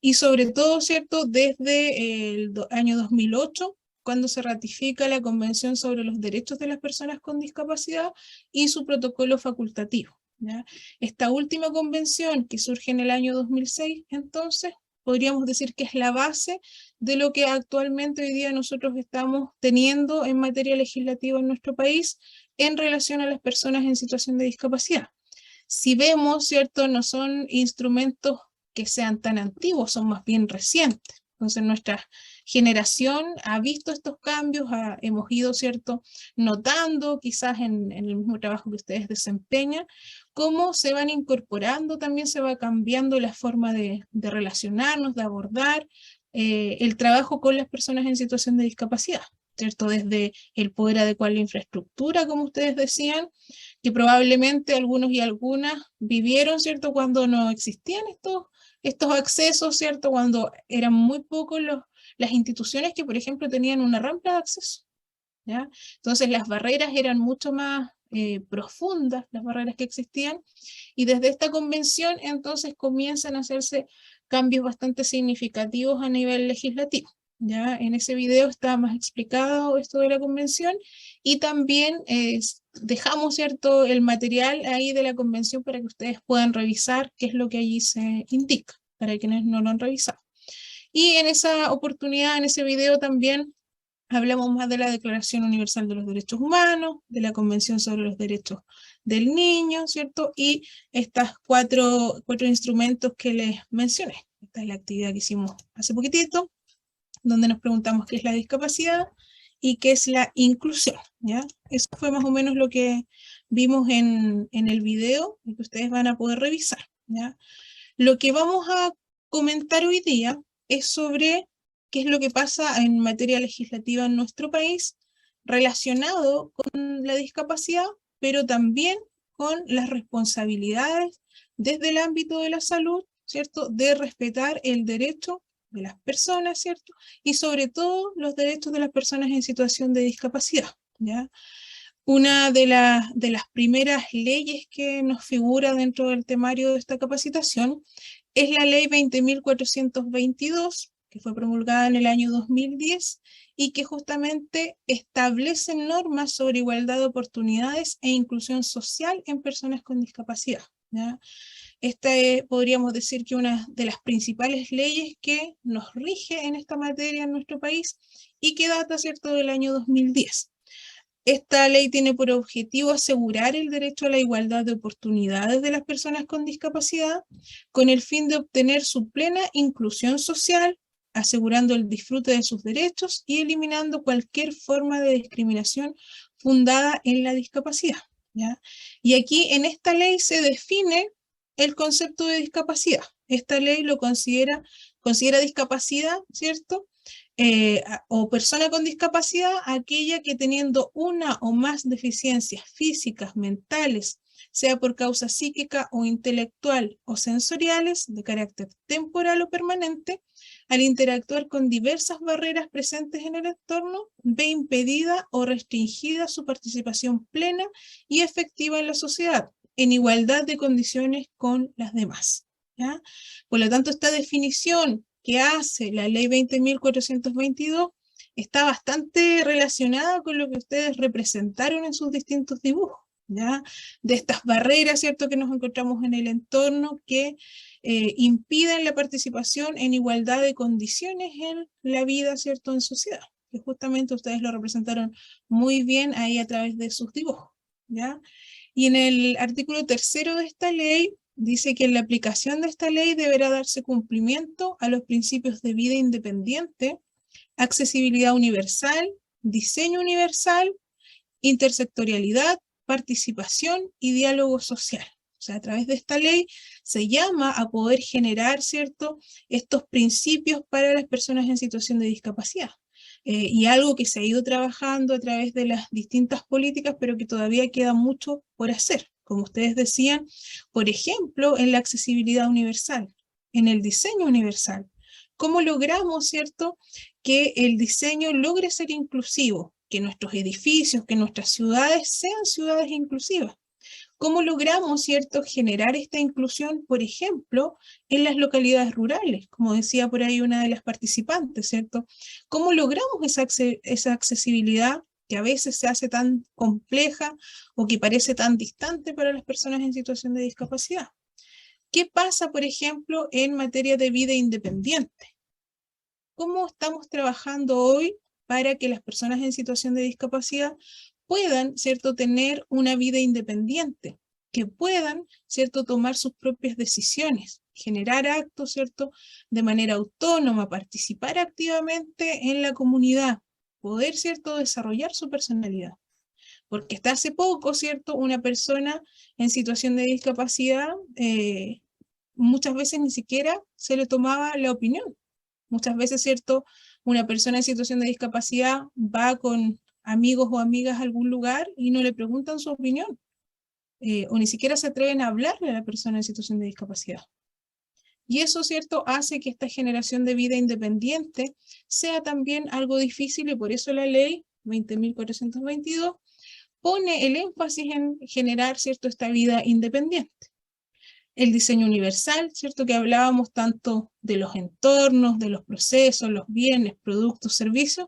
Y sobre todo, ¿cierto?, desde el año 2008, cuando se ratifica la Convención sobre los Derechos de las Personas con Discapacidad y su protocolo facultativo, ¿ya? Esta última convención, que surge en el año 2006, entonces, podríamos decir que es la base de lo que actualmente hoy día nosotros estamos teniendo en materia legislativa en nuestro país en relación a las personas en situación de discapacidad. Si vemos, ¿cierto?, no son instrumentos que sean tan antiguos, son más bien recientes. Entonces nuestra generación ha visto estos cambios, hemos ido, ¿cierto?, notando quizás en el mismo trabajo que ustedes desempeñan, cómo se van incorporando, también se va cambiando la forma de relacionarnos, de abordar el trabajo con las personas en situación de discapacidad, ¿cierto? Desde el poder adecuar la infraestructura, como ustedes decían, que probablemente algunos y algunas vivieron, ¿cierto?, cuando no existían estos accesos, ¿cierto?, cuando eran muy pocos las instituciones que, por ejemplo, tenían una rampa de acceso, ¿ya? Entonces las barreras eran mucho más profundas, las barreras que existían, y desde esta convención entonces comienzan a hacerse cambios bastante significativos a nivel legislativo, ¿ya? En ese video está más explicado esto de la convención, y también dejamos, ¿cierto?, el material ahí de la convención para que ustedes puedan revisar qué es lo que allí se indica, para quienes no lo han revisado. Y en esa oportunidad, en ese video también, hablamos más de la Declaración Universal de los Derechos Humanos, de la Convención sobre los Derechos del Niño, ¿cierto? Y estas cuatro instrumentos que les mencioné. Esta es la actividad que hicimos hace poquitito, donde nos preguntamos qué es la discapacidad y qué es la inclusión, ¿ya? Eso fue más o menos lo que vimos en el video y que ustedes van a poder revisar, ¿ya? Lo que vamos a comentar hoy día es sobre qué es lo que pasa en materia legislativa en nuestro país relacionado con la discapacidad, pero también con las responsabilidades desde el ámbito de la salud, ¿cierto?, de respetar el derecho de las personas, ¿cierto?, y sobre todo los derechos de las personas en situación de discapacidad, ¿ya? Una de las primeras leyes que nos figura dentro del temario de esta capacitación es la ley 20.422, que fue promulgada en el año 2010 y que justamente establecen normas sobre igualdad de oportunidades e inclusión social en personas con discapacidad, ¿ya? Esta es, podríamos decir que una de las principales leyes que nos rige en esta materia en nuestro país y que data, ¿cierto?, del año 2010. Esta ley tiene por objetivo asegurar el derecho a la igualdad de oportunidades de las personas con discapacidad con el fin de obtener su plena inclusión social, asegurando el disfrute de sus derechos y eliminando cualquier forma de discriminación fundada en la discapacidad, ¿ya? Y aquí en esta ley se define el concepto de discapacidad. Esta ley lo considera discapacidad, ¿cierto? O persona con discapacidad, aquella que teniendo una o más deficiencias físicas, mentales, sea por causa psíquica o intelectual o sensoriales, de carácter temporal o permanente, al interactuar con diversas barreras presentes en el entorno, ve impedida o restringida su participación plena y efectiva en la sociedad, en igualdad de condiciones con las demás, ¿ya? Por lo tanto, esta definición que hace la ley 20.422 está bastante relacionada con lo que ustedes representaron en sus distintos dibujos, ¿ya? De estas barreras, ¿cierto?, que nos encontramos en el entorno que impiden la participación en igualdad de condiciones en la vida, ¿cierto?, en sociedad, que justamente ustedes lo representaron muy bien ahí a través de sus dibujos, ¿ya? Y en el artículo 3º de esta ley dice que en la aplicación de esta ley deberá darse cumplimiento a los principios de vida independiente, accesibilidad universal, diseño universal, intersectorialidad, participación y diálogo social. O sea, a través de esta ley se llama a poder generar, ¿cierto?, estos principios para las personas en situación de discapacidad. Y algo que se ha ido trabajando a través de las distintas políticas, pero que todavía queda mucho por hacer. Como ustedes decían, por ejemplo, en la accesibilidad universal, en el diseño universal. ¿Cómo logramos, cierto?, que el diseño logre ser inclusivo? Que nuestros edificios, que nuestras ciudades sean ciudades inclusivas. ¿Cómo logramos, cierto?, generar esta inclusión, por ejemplo, en las localidades rurales? Como decía por ahí una de las participantes, ¿cierto? ¿Cómo logramos esa accesibilidad que a veces se hace tan compleja o que parece tan distante para las personas en situación de discapacidad? ¿Qué pasa, por ejemplo, en materia de vida independiente? ¿Cómo estamos trabajando hoy para que las personas en situación de discapacidad puedan, ¿cierto?, tener una vida independiente, que puedan, ¿cierto?, tomar sus propias decisiones, generar actos, ¿cierto?, de manera autónoma, participar activamente en la comunidad, poder, ¿cierto?, desarrollar su personalidad? Porque hasta hace poco, ¿cierto?, una persona en situación de discapacidad muchas veces ni siquiera se le tomaba la opinión. Muchas veces, ¿cierto?, una persona en situación de discapacidad va con amigos o amigas a algún lugar y no le preguntan su opinión, o ni siquiera se atreven a hablarle a la persona en situación de discapacidad. Y eso, ¿cierto?, hace que esta generación de vida independiente sea también algo difícil, y por eso la ley 20.422 pone el énfasis en generar, ¿cierto?, esta vida independiente. El diseño universal, ¿cierto?, que hablábamos tanto de los entornos, de los procesos, los bienes, productos, servicios,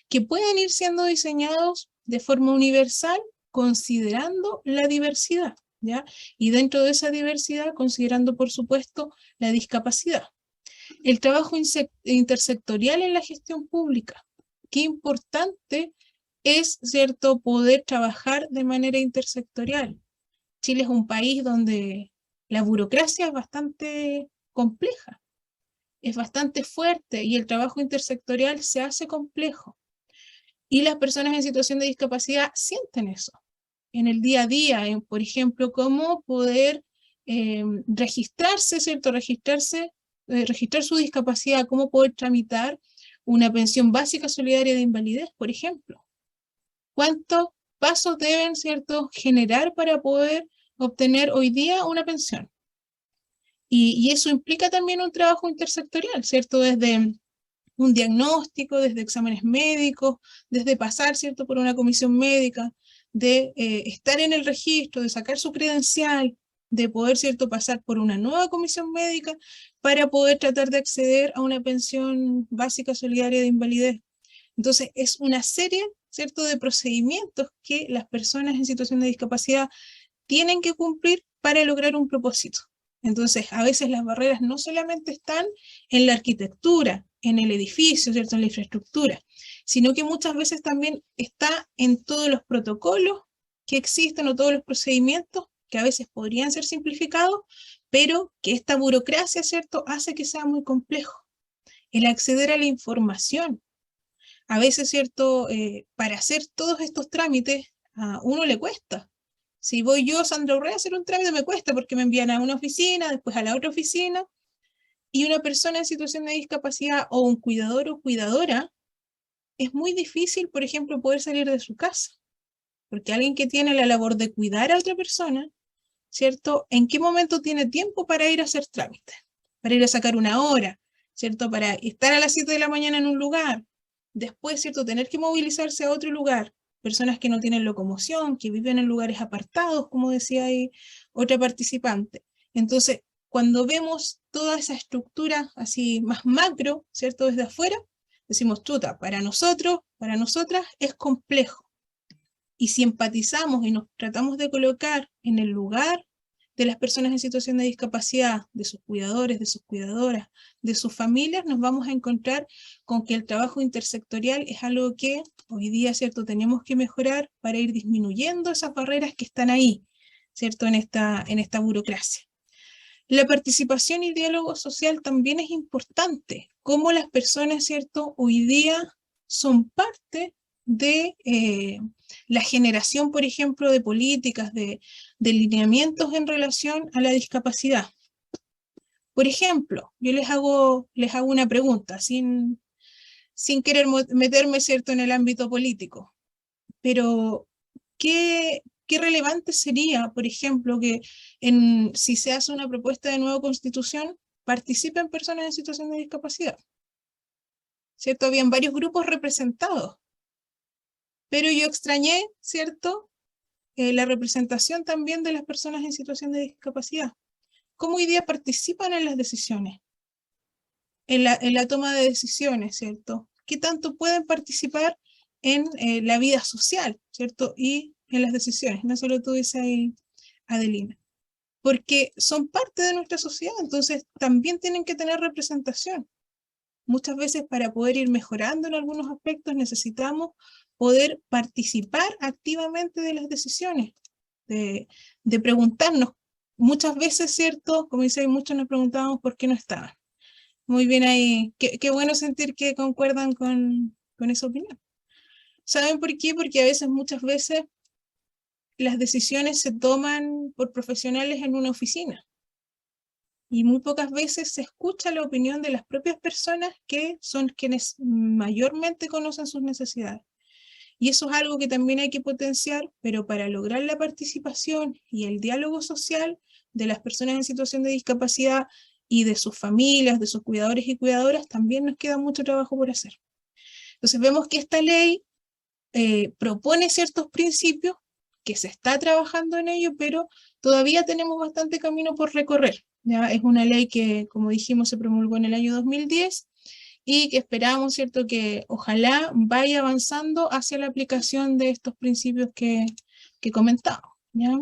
que pueden ir siendo diseñados de forma universal considerando la diversidad, ¿ya? Y dentro de esa diversidad considerando, por supuesto, la discapacidad. El trabajo intersectorial en la gestión pública. Qué importante es, ¿cierto?, poder trabajar de manera intersectorial. Chile es un país donde la burocracia es bastante compleja, es bastante fuerte y el trabajo intersectorial se hace complejo. Y las personas en situación de discapacidad sienten eso en el día a día, por ejemplo, cómo poder registrarse, ¿cierto? Registrar su discapacidad, cómo poder tramitar una pensión básica solidaria de invalidez, por ejemplo. ¿Cuántos pasos deben, ¿cierto?, generar para poder obtener hoy día una pensión? Y eso implica también un trabajo intersectorial, ¿cierto? Desde un diagnóstico, desde exámenes médicos, desde pasar, ¿cierto?, por una comisión médica, de estar en el registro, de sacar su credencial, de poder, ¿cierto?, pasar por una nueva comisión médica para poder tratar de acceder a una pensión básica solidaria de invalidez. Entonces, es una serie, ¿cierto?, de procedimientos que las personas en situación de discapacidad tienen que cumplir para lograr un propósito. Entonces, a veces las barreras no solamente están en la arquitectura, en el edificio, ¿cierto?, en la infraestructura, sino que muchas veces también está en todos los protocolos que existen o todos los procedimientos que a veces podrían ser simplificados, pero que esta burocracia, ¿cierto?, hace que sea muy complejo. El acceder a la información. A veces, ¿cierto?, para hacer todos estos trámites, a uno le cuesta. Si voy yo, Sandra Urrea, a hacer un trámite me cuesta porque me envían a una oficina, después a la otra oficina, y una persona en situación de discapacidad o un cuidador o cuidadora, es muy difícil, por ejemplo, poder salir de su casa, porque alguien que tiene la labor de cuidar a otra persona, ¿cierto?, ¿en qué momento tiene tiempo para ir a hacer trámites? Para ir a sacar una hora, ¿cierto?, para estar a las 7 de la mañana en un lugar, después, ¿cierto?, tener que movilizarse a otro lugar, personas que no tienen locomoción, que viven en lugares apartados, como decía ahí otra participante. Entonces, cuando vemos toda esa estructura así más macro, ¿cierto?, desde afuera, decimos, chuta, para nosotros, para nosotras es complejo. Y si empatizamos y nos tratamos de colocar en el lugar de las personas en situación de discapacidad, de sus cuidadores, de sus cuidadoras, de sus familias, nos vamos a encontrar con que el trabajo intersectorial es algo que hoy día, ¿cierto?, tenemos que mejorar para ir disminuyendo esas barreras que están ahí, ¿cierto?, en esta burocracia. La participación y diálogo social también es importante. Cómo las personas, ¿cierto?, hoy día son parte de la generación, por ejemplo, de políticas, de lineamientos en relación a la discapacidad. Por ejemplo, yo les hago una pregunta, sin querer meterme, ¿cierto?, en el ámbito político, pero ¿qué relevante sería, por ejemplo, que si se hace una propuesta de nueva constitución, participen personas en situación de discapacidad? ¿Cierto? Habían varios grupos representados, pero yo extrañé, ¿cierto?, la representación también de las personas en situación de discapacidad. ¿Cómo hoy día participan en las decisiones? En la toma de decisiones, ¿cierto? ¿Qué tanto pueden participar en la vida social, ¿cierto?, y en las decisiones? No solo tú dices ahí, Adelina. Porque son parte de nuestra sociedad, entonces también tienen que tener representación. Muchas veces para poder ir mejorando en algunos aspectos necesitamos poder participar activamente de las decisiones, de preguntarnos. Muchas veces, ¿cierto?, como dice, muchos nos preguntábamos por qué no estaban. Muy bien ahí, qué bueno sentir que concuerdan con esa opinión. ¿Saben por qué? Porque a veces, muchas veces, las decisiones se toman por profesionales en una oficina. Y muy pocas veces se escucha la opinión de las propias personas que son quienes mayormente conocen sus necesidades. Y eso es algo que también hay que potenciar, pero para lograr la participación y el diálogo social de las personas en situación de discapacidad y de sus familias, de sus cuidadores y cuidadoras, también nos queda mucho trabajo por hacer. Entonces vemos que esta ley propone ciertos principios, que se está trabajando en ello, pero todavía tenemos bastante camino por recorrer. ¿Ya? Es una ley que, como dijimos, se promulgó en el año 2010 y que esperamos, ¿cierto?, que ojalá vaya avanzando hacia la aplicación de estos principios que comentamos, ¿ya?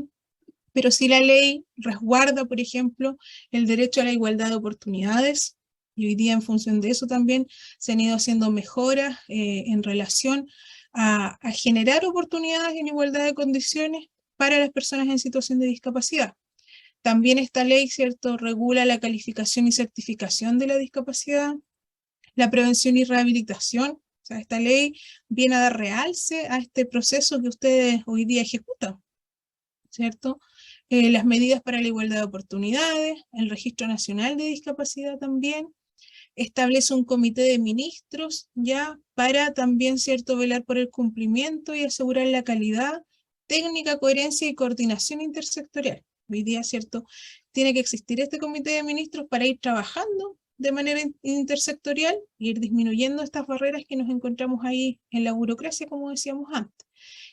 Pero si la ley resguarda, por ejemplo, el derecho a la igualdad de oportunidades, y hoy día en función de eso también se han ido haciendo mejoras en relación a generar oportunidades en igualdad de condiciones para las personas en situación de discapacidad. También esta ley, ¿cierto?, regula la calificación y certificación de la discapacidad, la prevención y rehabilitación. O sea, esta ley viene a dar realce a este proceso que ustedes hoy día ejecutan, ¿cierto? Las medidas para la igualdad de oportunidades, el Registro Nacional de Discapacidad también, establece un comité de ministros ya para también, ¿cierto?, velar por el cumplimiento y asegurar la calidad, técnica, coherencia y coordinación intersectorial. Hoy día, ¿cierto?, tiene que existir este comité de ministros para ir trabajando de manera intersectorial e ir disminuyendo estas barreras que nos encontramos ahí en la burocracia, como decíamos antes.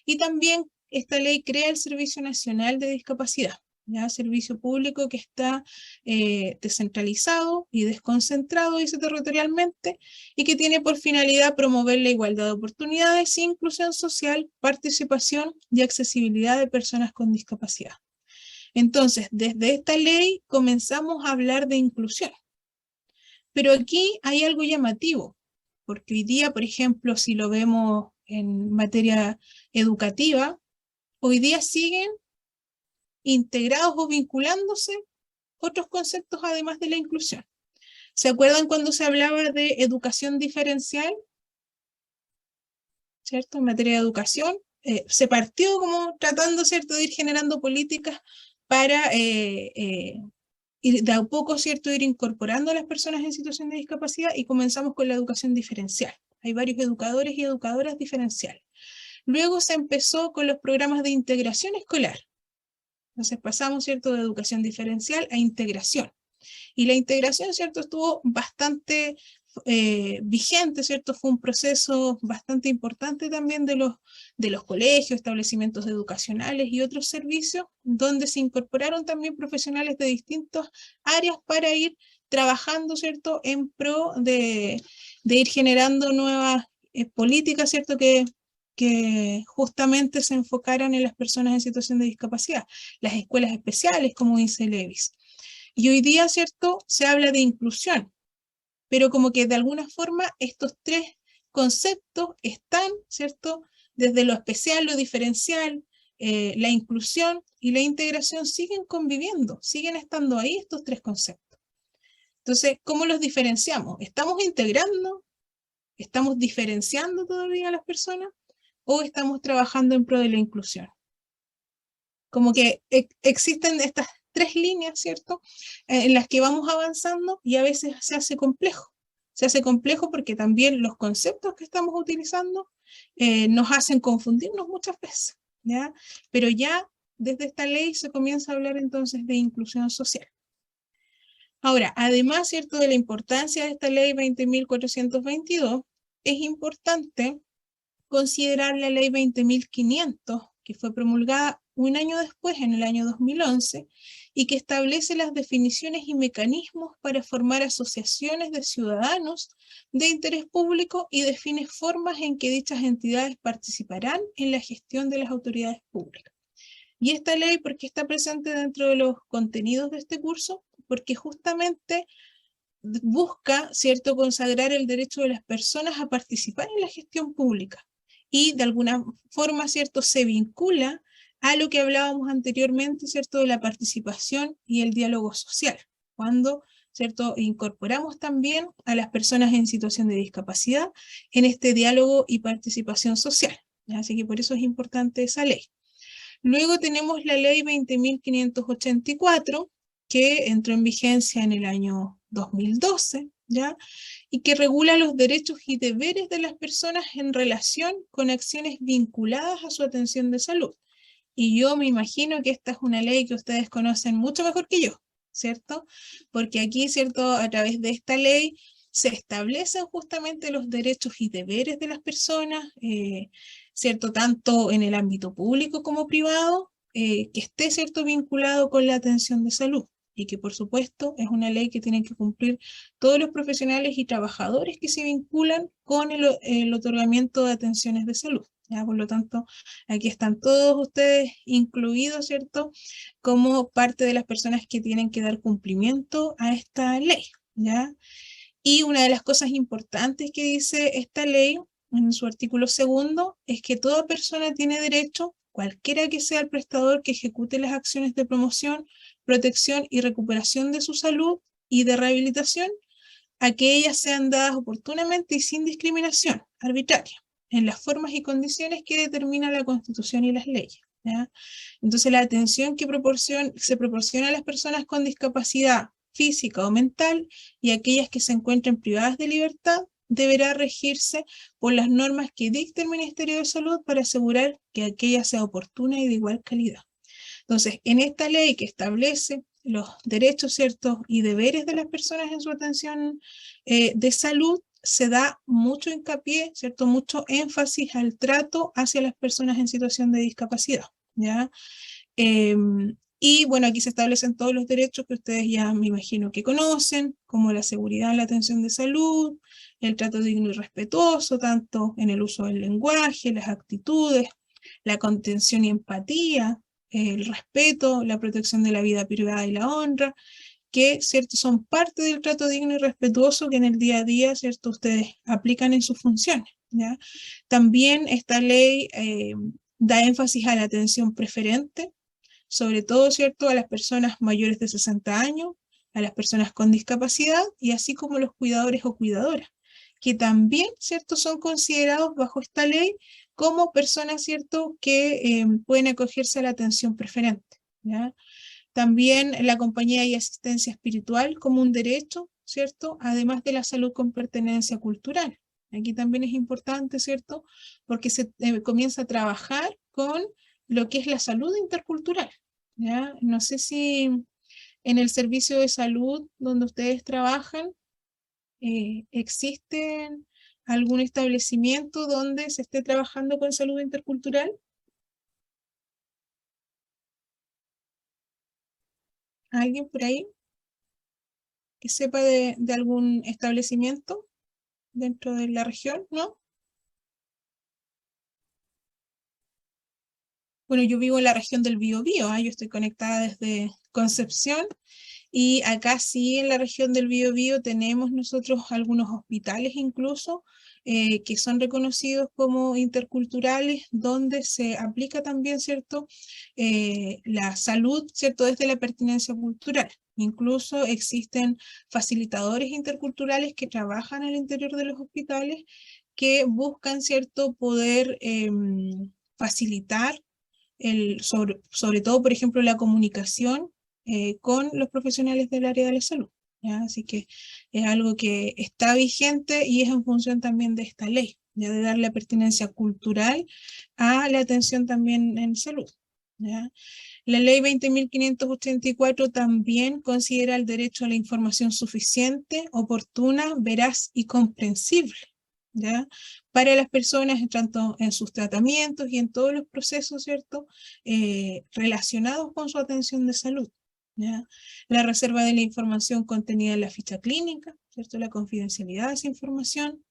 Y también esta ley crea el Servicio Nacional de Discapacidad, ¿ya? Servicio público que está descentralizado y desconcentrado, dice territorialmente, y que tiene por finalidad promover la igualdad de oportunidades, inclusión social, participación y accesibilidad de personas con discapacidad. Entonces, desde esta ley comenzamos a hablar de inclusión. Pero aquí hay algo llamativo, porque hoy día, por ejemplo, si lo vemos en materia educativa, hoy día siguen integrados o vinculándose otros conceptos además de la inclusión. ¿Se acuerdan cuando se hablaba de educación diferencial? ¿Cierto? En materia de educación, se partió como tratando, ¿cierto?, de ir generando políticas para ir de a poco, ¿cierto?, ir incorporando a las personas en situación de discapacidad, y comenzamos con la educación diferencial. Hay varios educadores y educadoras diferenciales. Luego se empezó con los programas de integración escolar. Entonces pasamos, ¿cierto?, de educación diferencial a integración. Y la integración, ¿cierto?, estuvo bastante vigente, ¿cierto? Fue un proceso bastante importante también de los colegios, establecimientos educacionales y otros servicios, donde se incorporaron también profesionales de distintas áreas para ir trabajando, ¿cierto?, en pro de ir generando nuevas políticas, ¿cierto?, que justamente se enfocaran en las personas en situación de discapacidad, las escuelas especiales, como dice Levis. Y hoy día, ¿cierto?, se habla de inclusión, pero como que de alguna forma estos tres conceptos están, ¿cierto?, desde lo especial, lo diferencial, la inclusión y la integración siguen conviviendo, siguen estando ahí estos tres conceptos. Entonces, ¿cómo los diferenciamos? ¿Estamos integrando? ¿Estamos diferenciando todavía a las personas? ¿O estamos trabajando en pro de la inclusión? Como que existen estas tres líneas, ¿cierto?, en las que vamos avanzando, y a veces se hace complejo. Se hace complejo porque también los conceptos que estamos utilizando nos hacen confundirnos muchas veces, ¿ya? Pero ya desde esta ley se comienza a hablar entonces de inclusión social. Ahora, además, ¿cierto?, de la importancia de esta ley 20.422, es importante considerar la ley 20.500, que fue promulgada un año después, en el año 2011, y que establece las definiciones y mecanismos para formar asociaciones de ciudadanos de interés público y define formas en que dichas entidades participarán en la gestión de las autoridades públicas. Y esta ley, ¿por qué está presente dentro de los contenidos de este curso? Porque justamente busca, ¿cierto?, consagrar el derecho de las personas a participar en la gestión pública, y de alguna forma, ¿cierto?, se vincula a lo que hablábamos anteriormente, ¿cierto?, de la participación y el diálogo social, cuando, ¿cierto?, incorporamos también a las personas en situación de discapacidad en este diálogo y participación social. Así que por eso es importante esa ley. Luego tenemos la ley 20.584, que entró en vigencia en el año 2012, ¿ya?, y que regula los derechos y deberes de las personas en relación con acciones vinculadas a su atención de salud. Y yo me imagino que esta es una ley que ustedes conocen mucho mejor que yo, ¿cierto? Porque aquí, ¿cierto?, a través de esta ley se establecen justamente los derechos y deberes de las personas, ¿cierto?, tanto en el ámbito público como privado, que esté, ¿cierto?, vinculado con la atención de salud. Y que por supuesto es una ley que tienen que cumplir todos los profesionales y trabajadores que se vinculan con el otorgamiento de atenciones de salud, ¿ya? Por lo tanto, aquí están todos ustedes incluidos, ¿cierto?, como parte de las personas que tienen que dar cumplimiento a esta ley, ¿ya? Y una de las cosas importantes que dice esta ley en su artículo 2 es que toda persona tiene derecho, cualquiera que sea el prestador que ejecute las acciones de promoción, protección y recuperación de su salud y de rehabilitación, a que ellas sean dadas oportunamente y sin discriminación arbitraria, en las formas y condiciones que determina la Constitución y las leyes, ¿ya? Entonces la atención que se proporciona a las personas con discapacidad física o mental y aquellas que se encuentren privadas de libertad deberá regirse por las normas que dicte el Ministerio de Salud para asegurar que aquella sea oportuna y de igual calidad. Entonces, en esta ley que establece los derechos, ¿cierto?, y deberes de las personas en su atención de salud, se da mucho hincapié, ¿cierto?, mucho énfasis al trato hacia las personas en situación de discapacidad, ¿ya? Y bueno, aquí se establecen todos los derechos que ustedes ya me imagino que conocen, como la seguridad, la atención de salud, el trato digno y respetuoso, tanto en el uso del lenguaje, las actitudes, la contención y empatía, el respeto, la protección de la vida privada y la honra, que, ¿cierto?, son parte del trato digno y respetuoso que en el día a día, ¿cierto?, ustedes aplican en sus funciones, ¿ya? También esta ley da énfasis a la atención preferente, sobre todo, ¿cierto?, a las personas mayores de 60 años, a las personas con discapacidad y así como los cuidadores o cuidadoras, que también, ¿cierto?, son considerados bajo esta ley como personas, ¿cierto?, que pueden acogerse a la atención preferente, ¿ya? También la compañía y asistencia espiritual como un derecho, ¿cierto?, además de la salud con pertenencia cultural. Aquí también es importante, ¿cierto?, porque se comienza a trabajar con lo que es la salud intercultural, ¿ya? No sé si en el servicio de salud donde ustedes trabajan existe algún establecimiento donde se esté trabajando con salud intercultural. ¿Alguien por ahí que sepa de algún establecimiento dentro de la región? ¿No? Bueno, yo vivo en la región del Biobío, yo estoy conectada desde Concepción, y acá sí en la región del Biobío tenemos nosotros algunos hospitales incluso que son reconocidos como interculturales, donde se aplica también, ¿cierto?, la salud, ¿cierto?, desde la pertinencia cultural. Incluso existen facilitadores interculturales que trabajan al interior de los hospitales que buscan, ¿cierto?, poder facilitar sobre todo, por ejemplo, la comunicación con los profesionales del área de la salud, ¿ya? Así que es algo que está vigente y es en función también de esta ley, ya de darle pertinencia cultural a la atención también en salud, ¿ya? La ley 20.584 también considera el derecho a la información suficiente, oportuna, veraz y comprensible, ¿ya?, para las personas, tanto en sus tratamientos y en todos los procesos, ¿cierto?, relacionados con su atención de salud, ¿ya? La reserva de la información contenida en la ficha clínica, ¿cierto?, la confidencialidad de esa información,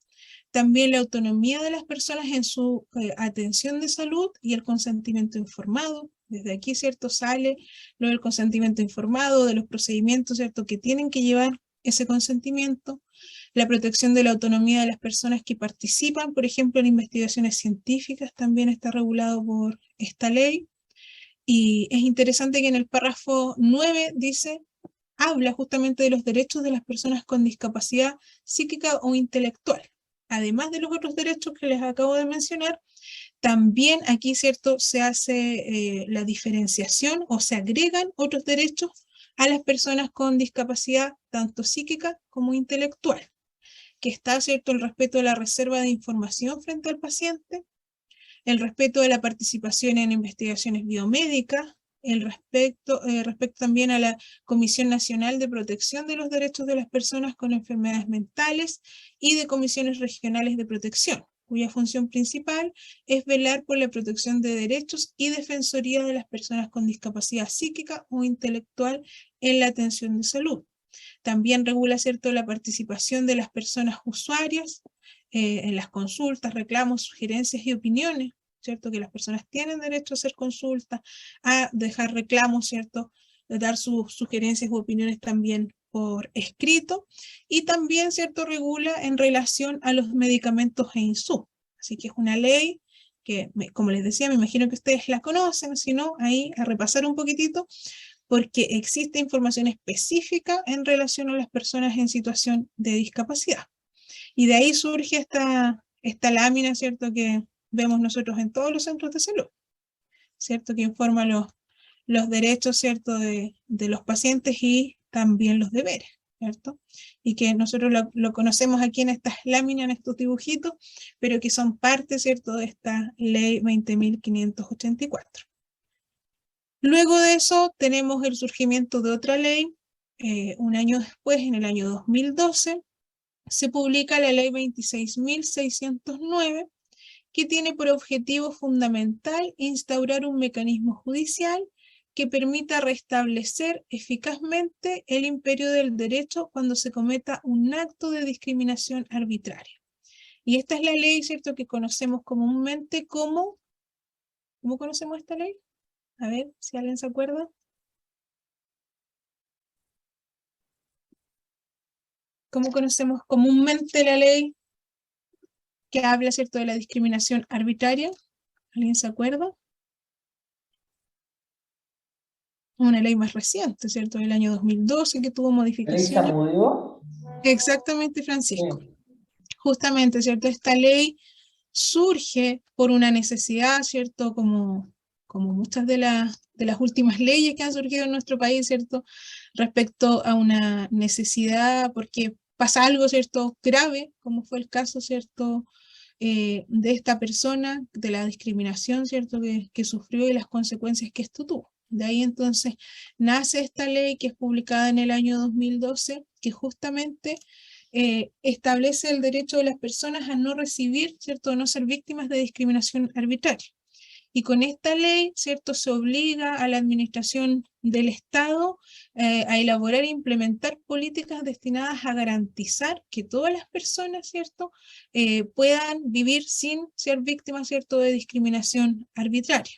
también la autonomía de las personas en su atención de salud y el consentimiento informado. Desde aquí, ¿cierto?, sale lo del consentimiento informado, de los procedimientos, ¿cierto?, que tienen que llevar ese consentimiento. La protección de la autonomía de las personas que participan, por ejemplo, en investigaciones científicas, también está regulado por esta ley. Y es interesante que en el párrafo 9 habla justamente de los derechos de las personas con discapacidad psíquica o intelectual. Además de los otros derechos que les acabo de mencionar, también aquí, ¿cierto?, se hace la diferenciación o se agregan otros derechos a las personas con discapacidad tanto psíquica como intelectual, que está, ¿cierto?, el respeto de la reserva de información frente al paciente, el respeto de la participación en investigaciones biomédicas, el respecto también a la Comisión Nacional de Protección de los Derechos de las Personas con Enfermedades Mentales y de comisiones regionales de protección, cuya función principal es velar por la protección de derechos y defensoría de las personas con discapacidad psíquica o intelectual en la atención de salud. También regula, ¿cierto?, la participación de las personas usuarias en las consultas, reclamos, sugerencias y opiniones, ¿cierto?, que las personas tienen derecho a hacer consultas, a dejar reclamos, ¿cierto?, de dar sus sugerencias u opiniones también por escrito, y también, ¿cierto?, regula en relación a los medicamentos e insumos. Así que es una ley que, como les decía, me imagino que ustedes la conocen, si no, ahí a repasar un poquitito, porque existe información específica en relación a las personas en situación de discapacidad. Y de ahí surge esta lámina, ¿cierto?, que vemos nosotros en todos los centros de salud, ¿cierto?, que informa los derechos, ¿cierto?, de los pacientes y también los deberes, ¿cierto? Y que nosotros lo conocemos aquí en estas láminas, en estos dibujitos, pero que son parte, ¿cierto?, de esta ley 20.584. Luego de eso tenemos el surgimiento de otra ley, un año después, en el año 2012, se publica la ley 26.609, que tiene por objetivo fundamental instaurar un mecanismo judicial que permita restablecer eficazmente el imperio del derecho cuando se cometa un acto de discriminación arbitraria. Y esta es la ley, ¿cierto?, que conocemos comúnmente como... ¿Cómo conocemos esta ley? A ver, si alguien se acuerda. ¿Cómo conocemos comúnmente la ley que habla, ¿cierto?, de la discriminación arbitraria? ¿Alguien se acuerda? Una ley más reciente, ¿cierto?, del año 2012, que tuvo modificaciones. ¿La ley Zamudio? Exactamente, Francisco. Sí. Justamente, ¿cierto? Esta ley surge por una necesidad, ¿cierto? Como muchas de las últimas leyes que han surgido en nuestro país, ¿cierto? Respecto a una necesidad, porque pasa algo, ¿cierto?, grave, como fue el caso, ¿cierto?, de esta persona, de la discriminación, ¿cierto?, que sufrió y las consecuencias que esto tuvo. De ahí entonces nace esta ley que es publicada en el año 2012, que justamente establece el derecho de las personas a no recibir, ¿cierto?, a no ser víctimas de discriminación arbitraria. Y con esta ley, ¿cierto?, se obliga a la administración del Estado a elaborar e implementar políticas destinadas a garantizar que todas las personas, ¿cierto?, puedan vivir sin ser víctimas, ¿cierto?, de discriminación arbitraria.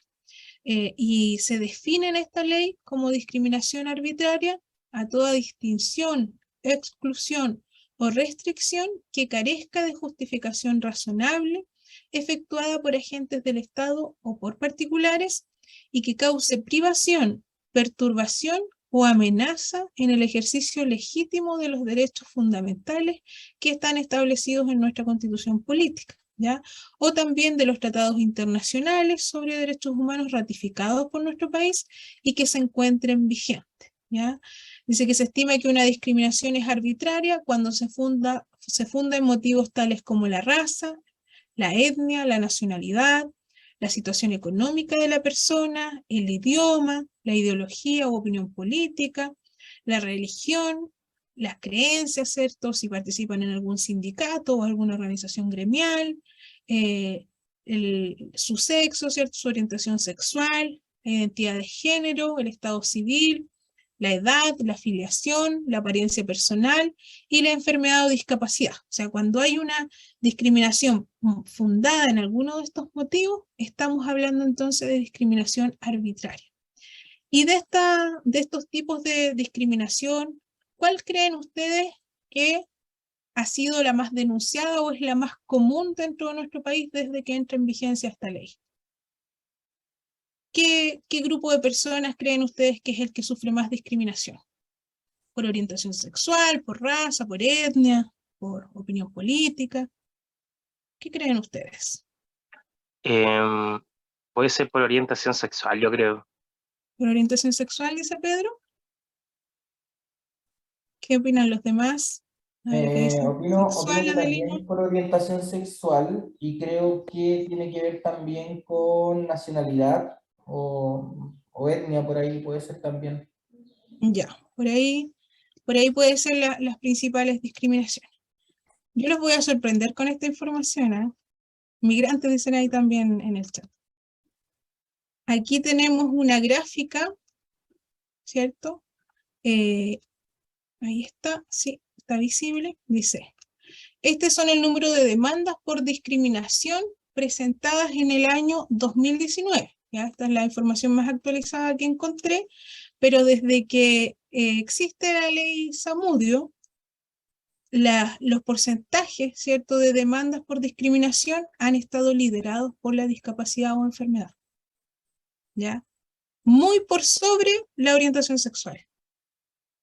Y se define en esta ley como discriminación arbitraria a toda distinción, exclusión o restricción que carezca de justificación razonable, efectuada por agentes del Estado o por particulares, y que cause privación, perturbación o amenaza en el ejercicio legítimo de los derechos fundamentales que están establecidos en nuestra Constitución política, ¿ya? O también de los tratados internacionales sobre derechos humanos ratificados por nuestro país y que se encuentren vigentes, ¿ya? Dice que se estima que una discriminación es arbitraria cuando se funda en motivos tales como la raza, la etnia, la nacionalidad, la situación económica de la persona, el idioma, la ideología u opinión política, la religión, las creencias, ¿cierto?, si participan en algún sindicato o alguna organización gremial, su sexo, ¿cierto?, su orientación sexual, la identidad de género, el estado civil, la edad, la afiliación, la apariencia personal y la enfermedad o discapacidad. O sea, cuando hay una discriminación fundada en alguno de estos motivos, estamos hablando entonces de discriminación arbitraria. Y de estos tipos de discriminación, ¿cuál creen ustedes que ha sido la más denunciada o es la más común dentro de nuestro país desde que entra en vigencia esta ley? ¿Qué grupo de personas creen ustedes que es el que sufre más discriminación? ¿Por orientación sexual, por raza, por etnia, por opinión política? ¿Qué creen ustedes? Puede ser por orientación sexual, yo creo. ¿Por orientación sexual, dice Pedro? ¿Qué opinan los demás? A ver, ¿qué dicen? Opino ¿Sexual, que Adelina? también por orientación sexual, y creo que tiene que ver también con nacionalidad o etnia, por ahí puede ser también. Ya, por ahí puede ser las principales discriminaciones. Yo los voy a sorprender con esta información, ¿eh? Migrantes dicen ahí también en el chat. Aquí tenemos una gráfica, ¿cierto? Ahí está, sí, está visible. Dice, estos son el número de demandas por discriminación presentadas en el año 2019. ¿Ya? Esta es la información más actualizada que encontré, pero desde que existe la ley Zamudio, los porcentajes, ¿cierto?, de demandas por discriminación han estado liderados por la discapacidad o enfermedad, ¿ya? Muy por sobre la orientación sexual,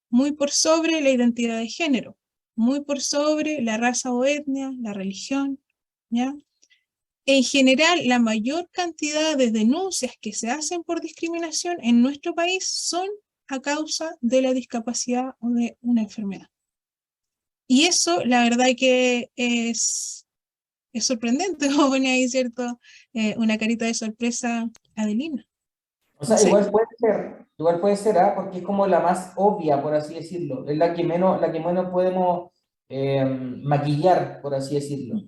muy por sobre la identidad de género, muy por sobre la raza o etnia, la religión, ¿ya? En general, la mayor cantidad de denuncias que se hacen por discriminación en nuestro país son a causa de la discapacidad o de una enfermedad. Y eso, la verdad que es sorprendente, como pone ahí, ¿cierto? Una carita de sorpresa, Adelina. O sea, Sí. igual puede ser, ¿ah? Porque es como la más obvia, por así decirlo. Es la que menos podemos maquillar, por así decirlo.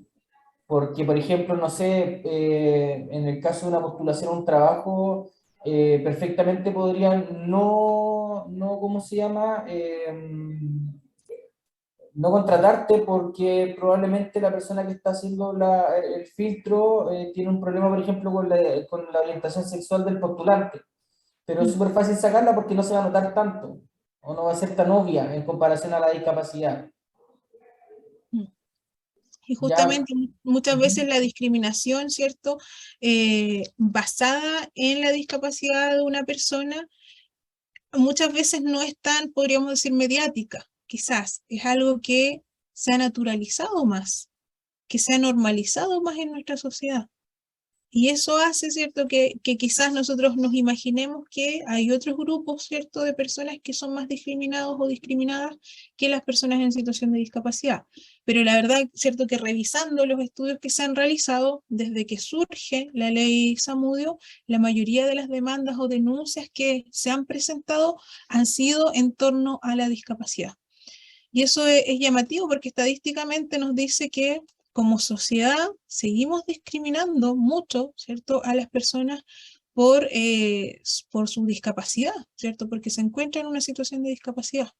Porque, por ejemplo, no sé, en el caso de una postulación a un trabajo, perfectamente podrían ¿cómo se llama? No contratarte porque probablemente la persona que está haciendo el filtro tiene un problema, por ejemplo, con la orientación sexual del postulante, pero es súper fácil sacarla porque no se va a notar tanto, o no va a ser tan obvia en comparación a la discapacidad. Y justamente muchas veces la discriminación, ¿cierto? Basada en la discapacidad de una persona, muchas veces no es tan, podríamos decir, mediática. Quizás es algo que se ha naturalizado más, que se ha normalizado más en nuestra sociedad. Y eso hace, ¿cierto?, que quizás nosotros nos imaginemos que hay otros grupos, ¿cierto?, de personas que son más discriminados o discriminadas que las personas en situación de discapacidad. Pero la verdad, ¿cierto?, que revisando los estudios que se han realizado, desde que surge la ley Zamudio, la mayoría de las demandas o denuncias que se han presentado han sido en torno a la discapacidad. Y eso es llamativo porque estadísticamente nos dice que como sociedad seguimos discriminando mucho, ¿cierto?, a las personas por su discapacidad, ¿cierto?, porque se encuentran en una situación de discapacidad.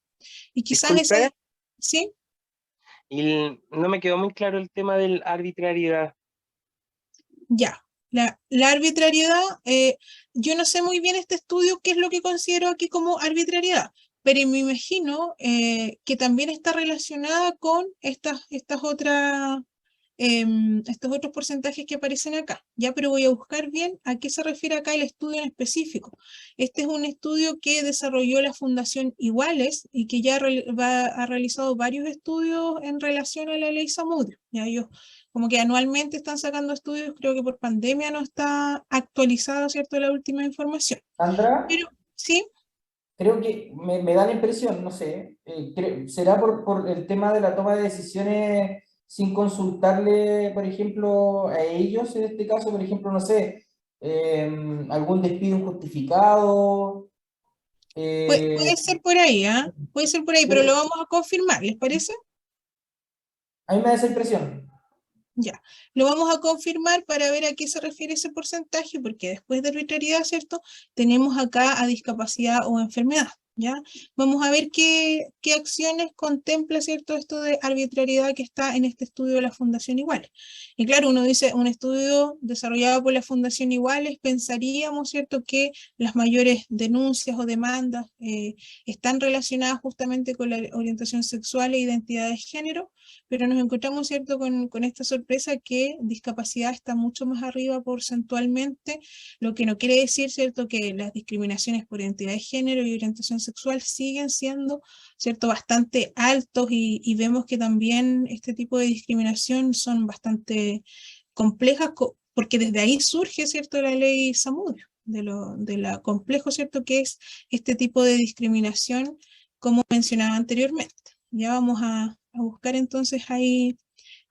Y quizás Disculpe. ¿Sí? Y no me quedó muy claro el tema de la arbitrariedad. Ya, la arbitrariedad, yo no sé muy bien este estudio qué es lo que considero aquí como arbitrariedad, pero me imagino que también está relacionada con estos otros porcentajes que aparecen acá, ¿ya? Pero voy a buscar bien a qué se refiere acá el estudio en específico. Este es un estudio que desarrolló la Fundación Iguales y que ya ha realizado varios estudios en relación a la ley Zamudio. Ya ellos como que anualmente están sacando estudios, creo que por pandemia no está actualizada, ¿cierto?, la última información. Sandra, Pero, ¿sí? creo que me da la impresión, no sé, será por el tema de la toma de decisiones sin consultarle, por ejemplo, a ellos, en este caso, por ejemplo, no sé, algún despido injustificado. Puede ser por ahí, ¿ah? Puede ser por ahí, pero lo vamos a confirmar, ¿les parece? A mí me da esa impresión. Ya, lo vamos a confirmar para ver a qué se refiere ese porcentaje, porque después de arbitrariedad, ¿cierto?, tenemos acá a discapacidad o enfermedad, ¿ya? Vamos a ver qué acciones contempla, ¿cierto?, esto de arbitrariedad que está en este estudio de la Fundación Iguales. Y claro, uno dice, un estudio desarrollado por la Fundación Iguales, pensaríamos, ¿cierto?, que las mayores denuncias o demandas están relacionadas justamente con la orientación sexual e identidad de género, pero nos encontramos, ¿cierto?, con esta sorpresa que discapacidad está mucho más arriba porcentualmente, lo que no quiere decir, ¿cierto?, que las discriminaciones por identidad de género y orientación sexual siguen siendo, ¿cierto?, bastante altos y vemos que también este tipo de discriminación son bastante complejas porque desde ahí surge, ¿cierto?, la ley Zamudio, de lo complejo, ¿cierto?, que es este tipo de discriminación, como mencionaba anteriormente. Ya vamos a buscar entonces ahí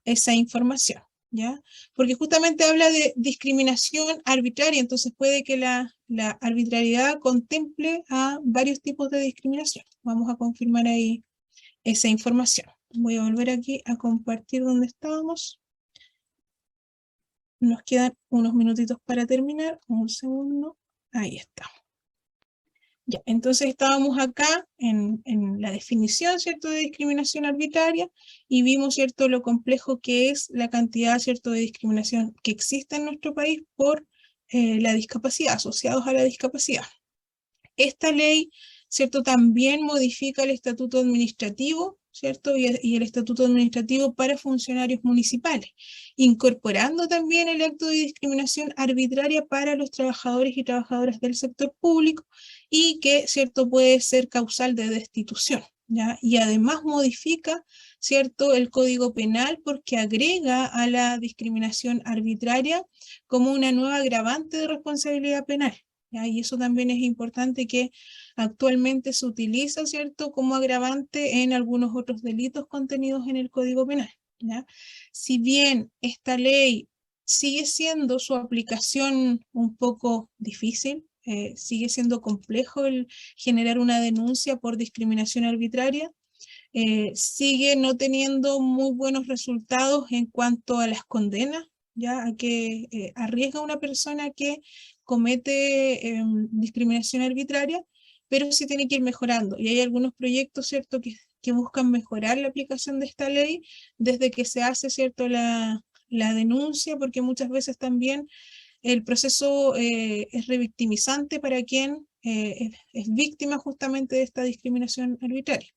esa información, ¿ya? Porque justamente habla de discriminación arbitraria, entonces puede que la arbitrariedad contemple a varios tipos de discriminación. Vamos a confirmar ahí esa información. Voy a volver aquí a compartir donde estábamos. Nos quedan unos minutitos para terminar. Un segundo. Ahí estamos. Ya, entonces estábamos acá en la definición, ¿cierto?, de discriminación arbitraria y vimos, ¿cierto?, lo complejo que es la cantidad, ¿cierto?, de discriminación que existe en nuestro país por la discapacidad, asociados a la discapacidad. Esta ley, ¿cierto?, también modifica el estatuto administrativo, ¿cierto?, y el estatuto administrativo para funcionarios municipales, incorporando también el acto de discriminación arbitraria para los trabajadores y trabajadoras del sector público y que, ¿cierto?, puede ser causal de destitución, ¿ya? Y además modifica, ¿cierto?, el Código Penal porque agrega a la discriminación arbitraria como una nueva agravante de responsabilidad penal. ¿Ya? Y eso también es importante que actualmente se utiliza, ¿cierto?, como agravante en algunos otros delitos contenidos en el Código Penal, ¿ya? Si bien esta ley sigue siendo su aplicación un poco difícil, sigue siendo complejo el generar una denuncia por discriminación arbitraria, sigue no teniendo muy buenos resultados en cuanto a las condenas ya a que arriesga a una persona que comete discriminación arbitraria, pero se tiene que ir mejorando. Y hay algunos proyectos, ¿cierto?, que buscan mejorar la aplicación de esta ley desde que se hace, ¿cierto?, la denuncia, porque muchas veces también el proceso es revictimizante para quien es víctima justamente de esta discriminación arbitraria.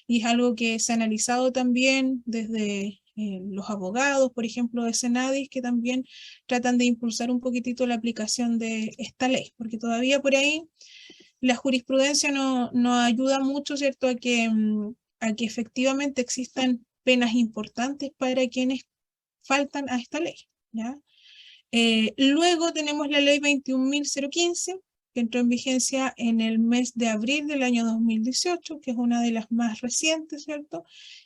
Y es algo que se ha analizado también desde los abogados, por ejemplo, de Senadis, que también tratan de impulsar un poquitito la aplicación de esta ley, porque todavía por ahí la jurisprudencia no ayuda mucho, ¿cierto?, a que efectivamente existan penas importantes para quienes faltan a esta ley, ¿ya? Luego tenemos la ley 21.015, que entró en vigencia en el mes de abril del año 2018, que es una de las más recientes, ¿cierto?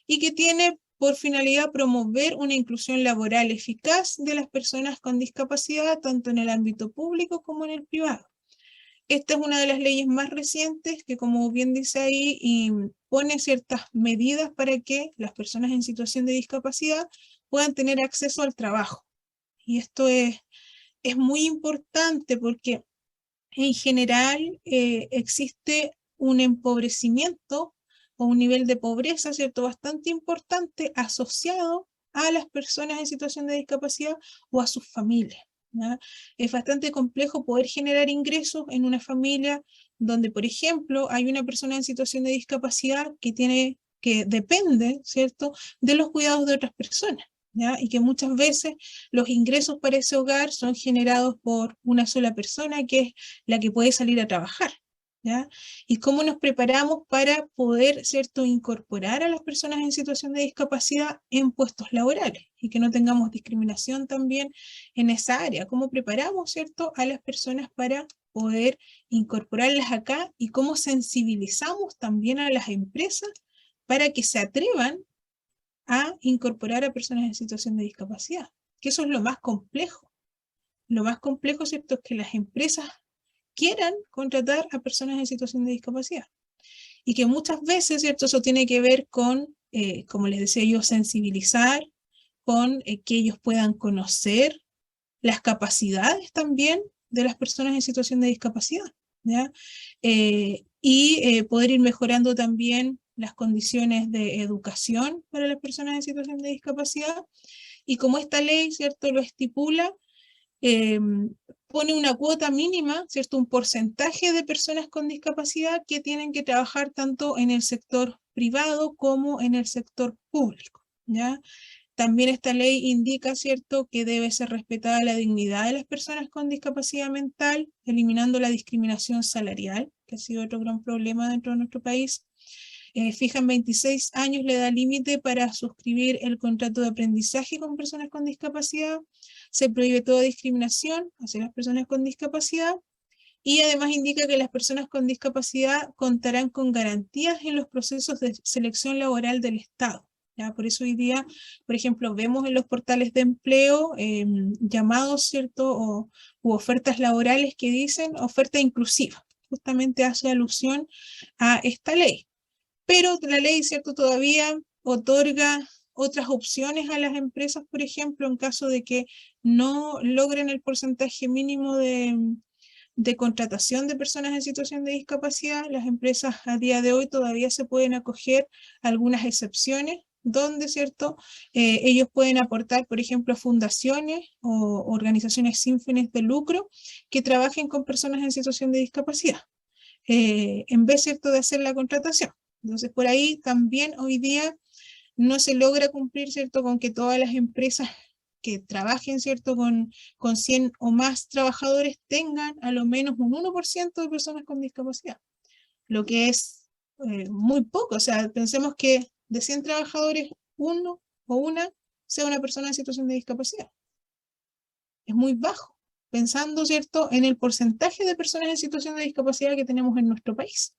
Y que tiene por finalidad promover una inclusión laboral eficaz de las personas con discapacidad, tanto en el ámbito público como en el privado. Esta es una de las leyes más recientes que, como bien dice ahí, pone ciertas medidas para que las personas en situación de discapacidad puedan tener acceso al trabajo. Y esto es muy importante porque en general existe un empobrecimiento o un nivel de pobreza, ¿cierto?, bastante importante asociado a las personas en situación de discapacidad o a sus familias, ¿ya? Es bastante complejo poder generar ingresos en una familia donde, por ejemplo, hay una persona en situación de discapacidad que depende, ¿cierto?, de los cuidados de otras personas, ¿ya? Y que muchas veces los ingresos para ese hogar son generados por una sola persona, que es la que puede salir a trabajar, ¿ya? Y cómo nos preparamos para poder, ¿cierto?, incorporar a las personas en situación de discapacidad en puestos laborales y que no tengamos discriminación también en esa área. ¿Cómo preparamos, ¿cierto?, a las personas para poder incorporarlas acá y cómo sensibilizamos también a las empresas para que se atrevan a incorporar a personas en situación de discapacidad? Que eso es lo más complejo. Lo más complejo, ¿cierto?, es que las empresas quieran contratar a personas en situación de discapacidad. Y que muchas veces, ¿cierto?, eso tiene que ver con, como les decía yo, sensibilizar, con que ellos puedan conocer las capacidades también de las personas en situación de discapacidad, ¿ya? Y poder ir mejorando también las condiciones de educación para las personas en situación de discapacidad. Y como esta ley, ¿cierto?, lo estipula, pone una cuota mínima, ¿cierto?, un porcentaje de personas con discapacidad que tienen que trabajar tanto en el sector privado como en el sector público, ¿ya? También esta ley indica, ¿cierto?, que debe ser respetada la dignidad de las personas con discapacidad mental, eliminando la discriminación salarial, que ha sido otro gran problema dentro de nuestro país. Fijan 26 años la edad límite para suscribir el contrato de aprendizaje con personas con discapacidad. Se prohíbe toda discriminación hacia las personas con discapacidad. Y además indica que las personas con discapacidad contarán con garantías en los procesos de selección laboral del Estado, ¿ya? Por eso hoy día, por ejemplo, vemos en los portales de empleo llamados, ¿cierto?, u ofertas laborales que dicen oferta inclusiva. Justamente hace alusión a esta ley. Pero la ley, ¿cierto?, todavía otorga otras opciones a las empresas, por ejemplo, en caso de que no logren el porcentaje mínimo de contratación de personas en situación de discapacidad. Las empresas a día de hoy todavía se pueden acoger a algunas excepciones donde, ¿cierto?, ellos pueden aportar, por ejemplo, a fundaciones o organizaciones sin fines de lucro que trabajen con personas en situación de discapacidad, en vez, ¿cierto?, de hacer la contratación. Entonces, por ahí también hoy día no se logra cumplir, ¿cierto?, con que todas las empresas que trabajen, ¿cierto?, con 100 o más trabajadores tengan a lo menos un 1% de personas con discapacidad, lo que es muy poco. O sea, pensemos que de 100 trabajadores, uno o una sea una persona en situación de discapacidad. Es muy bajo, pensando, ¿cierto?, en el porcentaje de personas en situación de discapacidad que tenemos en nuestro país,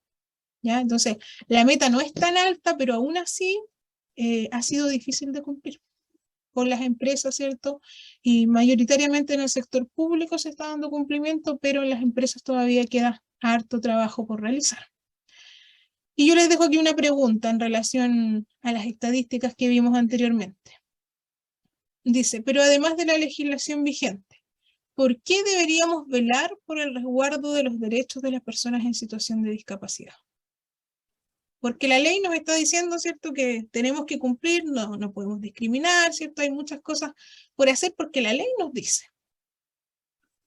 ¿ya? Entonces, la meta no es tan alta, pero aún así ha sido difícil de cumplir por las empresas, ¿cierto? Y mayoritariamente en el sector público se está dando cumplimiento, pero en las empresas todavía queda harto trabajo por realizar. Y yo les dejo aquí una pregunta en relación a las estadísticas que vimos anteriormente. Dice, pero además de la legislación vigente, ¿por qué deberíamos velar por el resguardo de los derechos de las personas en situación de discapacidad? Porque la ley nos está diciendo, ¿cierto?, que tenemos que cumplir, no podemos discriminar, ¿cierto? Hay muchas cosas por hacer porque la ley nos dice.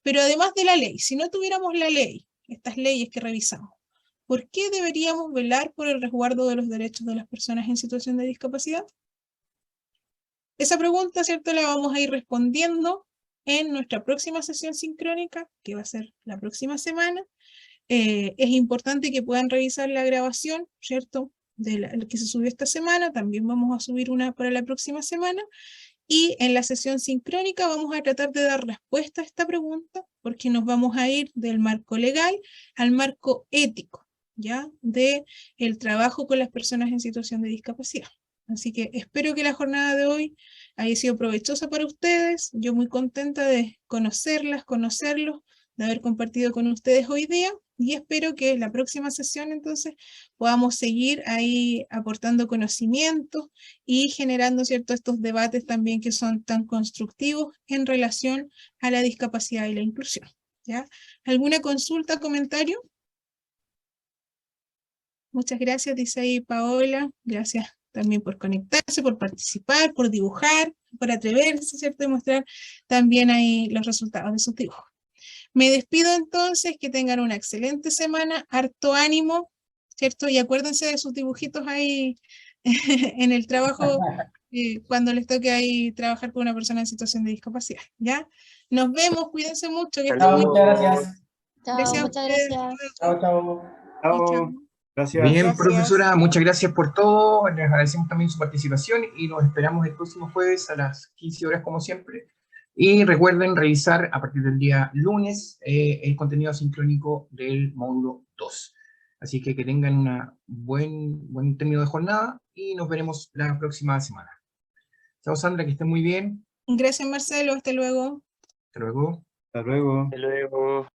Pero además de la ley, si no tuviéramos la ley, estas leyes que revisamos, ¿por qué deberíamos velar por el resguardo de los derechos de las personas en situación de discapacidad? Esa pregunta, ¿cierto?, la vamos a ir respondiendo en nuestra próxima sesión sincrónica, que va a ser la próxima semana. Es importante que puedan revisar la grabación, ¿cierto?, que se subió esta semana. También vamos a subir una para la próxima semana. Y en la sesión sincrónica vamos a tratar de dar respuesta a esta pregunta, porque nos vamos a ir del marco legal al marco ético, ¿ya?, de el trabajo con las personas en situación de discapacidad. Así que espero que la jornada de hoy haya sido provechosa para ustedes. Yo muy contenta de conocerlos, de haber compartido con ustedes hoy día, y espero que en la próxima sesión entonces podamos seguir ahí aportando conocimientos y generando, ¿cierto?, estos debates también que son tan constructivos en relación a la discapacidad y la inclusión, ¿ya? ¿Alguna consulta, comentario? Muchas gracias, dice ahí Paola. Gracias también por conectarse, por participar, por dibujar, por atreverse, ¿cierto?, y mostrar también ahí los resultados de sus dibujos. Me despido entonces, que tengan una excelente semana, harto ánimo, ¿cierto? Y acuérdense de sus dibujitos ahí en el trabajo, cuando les toque ahí trabajar con una persona en situación de discapacidad, ¿ya? Nos vemos, cuídense mucho. Que estén muy Muchas gracias. Chao, Gracias a muchas ustedes. gracias. Chao, chao. Chao. Gracias. Bien, Gracias. profesora, muchas gracias por todo. Les agradecemos también su participación y nos esperamos el próximo jueves a las 15 horas, como siempre. Y recuerden revisar a partir del día lunes el contenido sincrónico del módulo 2. Así que tengan un buen término de jornada y nos veremos la próxima semana. Chao, Sandra, que estén muy bien. Gracias, Marcelo. Hasta luego. Hasta luego. Hasta luego. Hasta luego.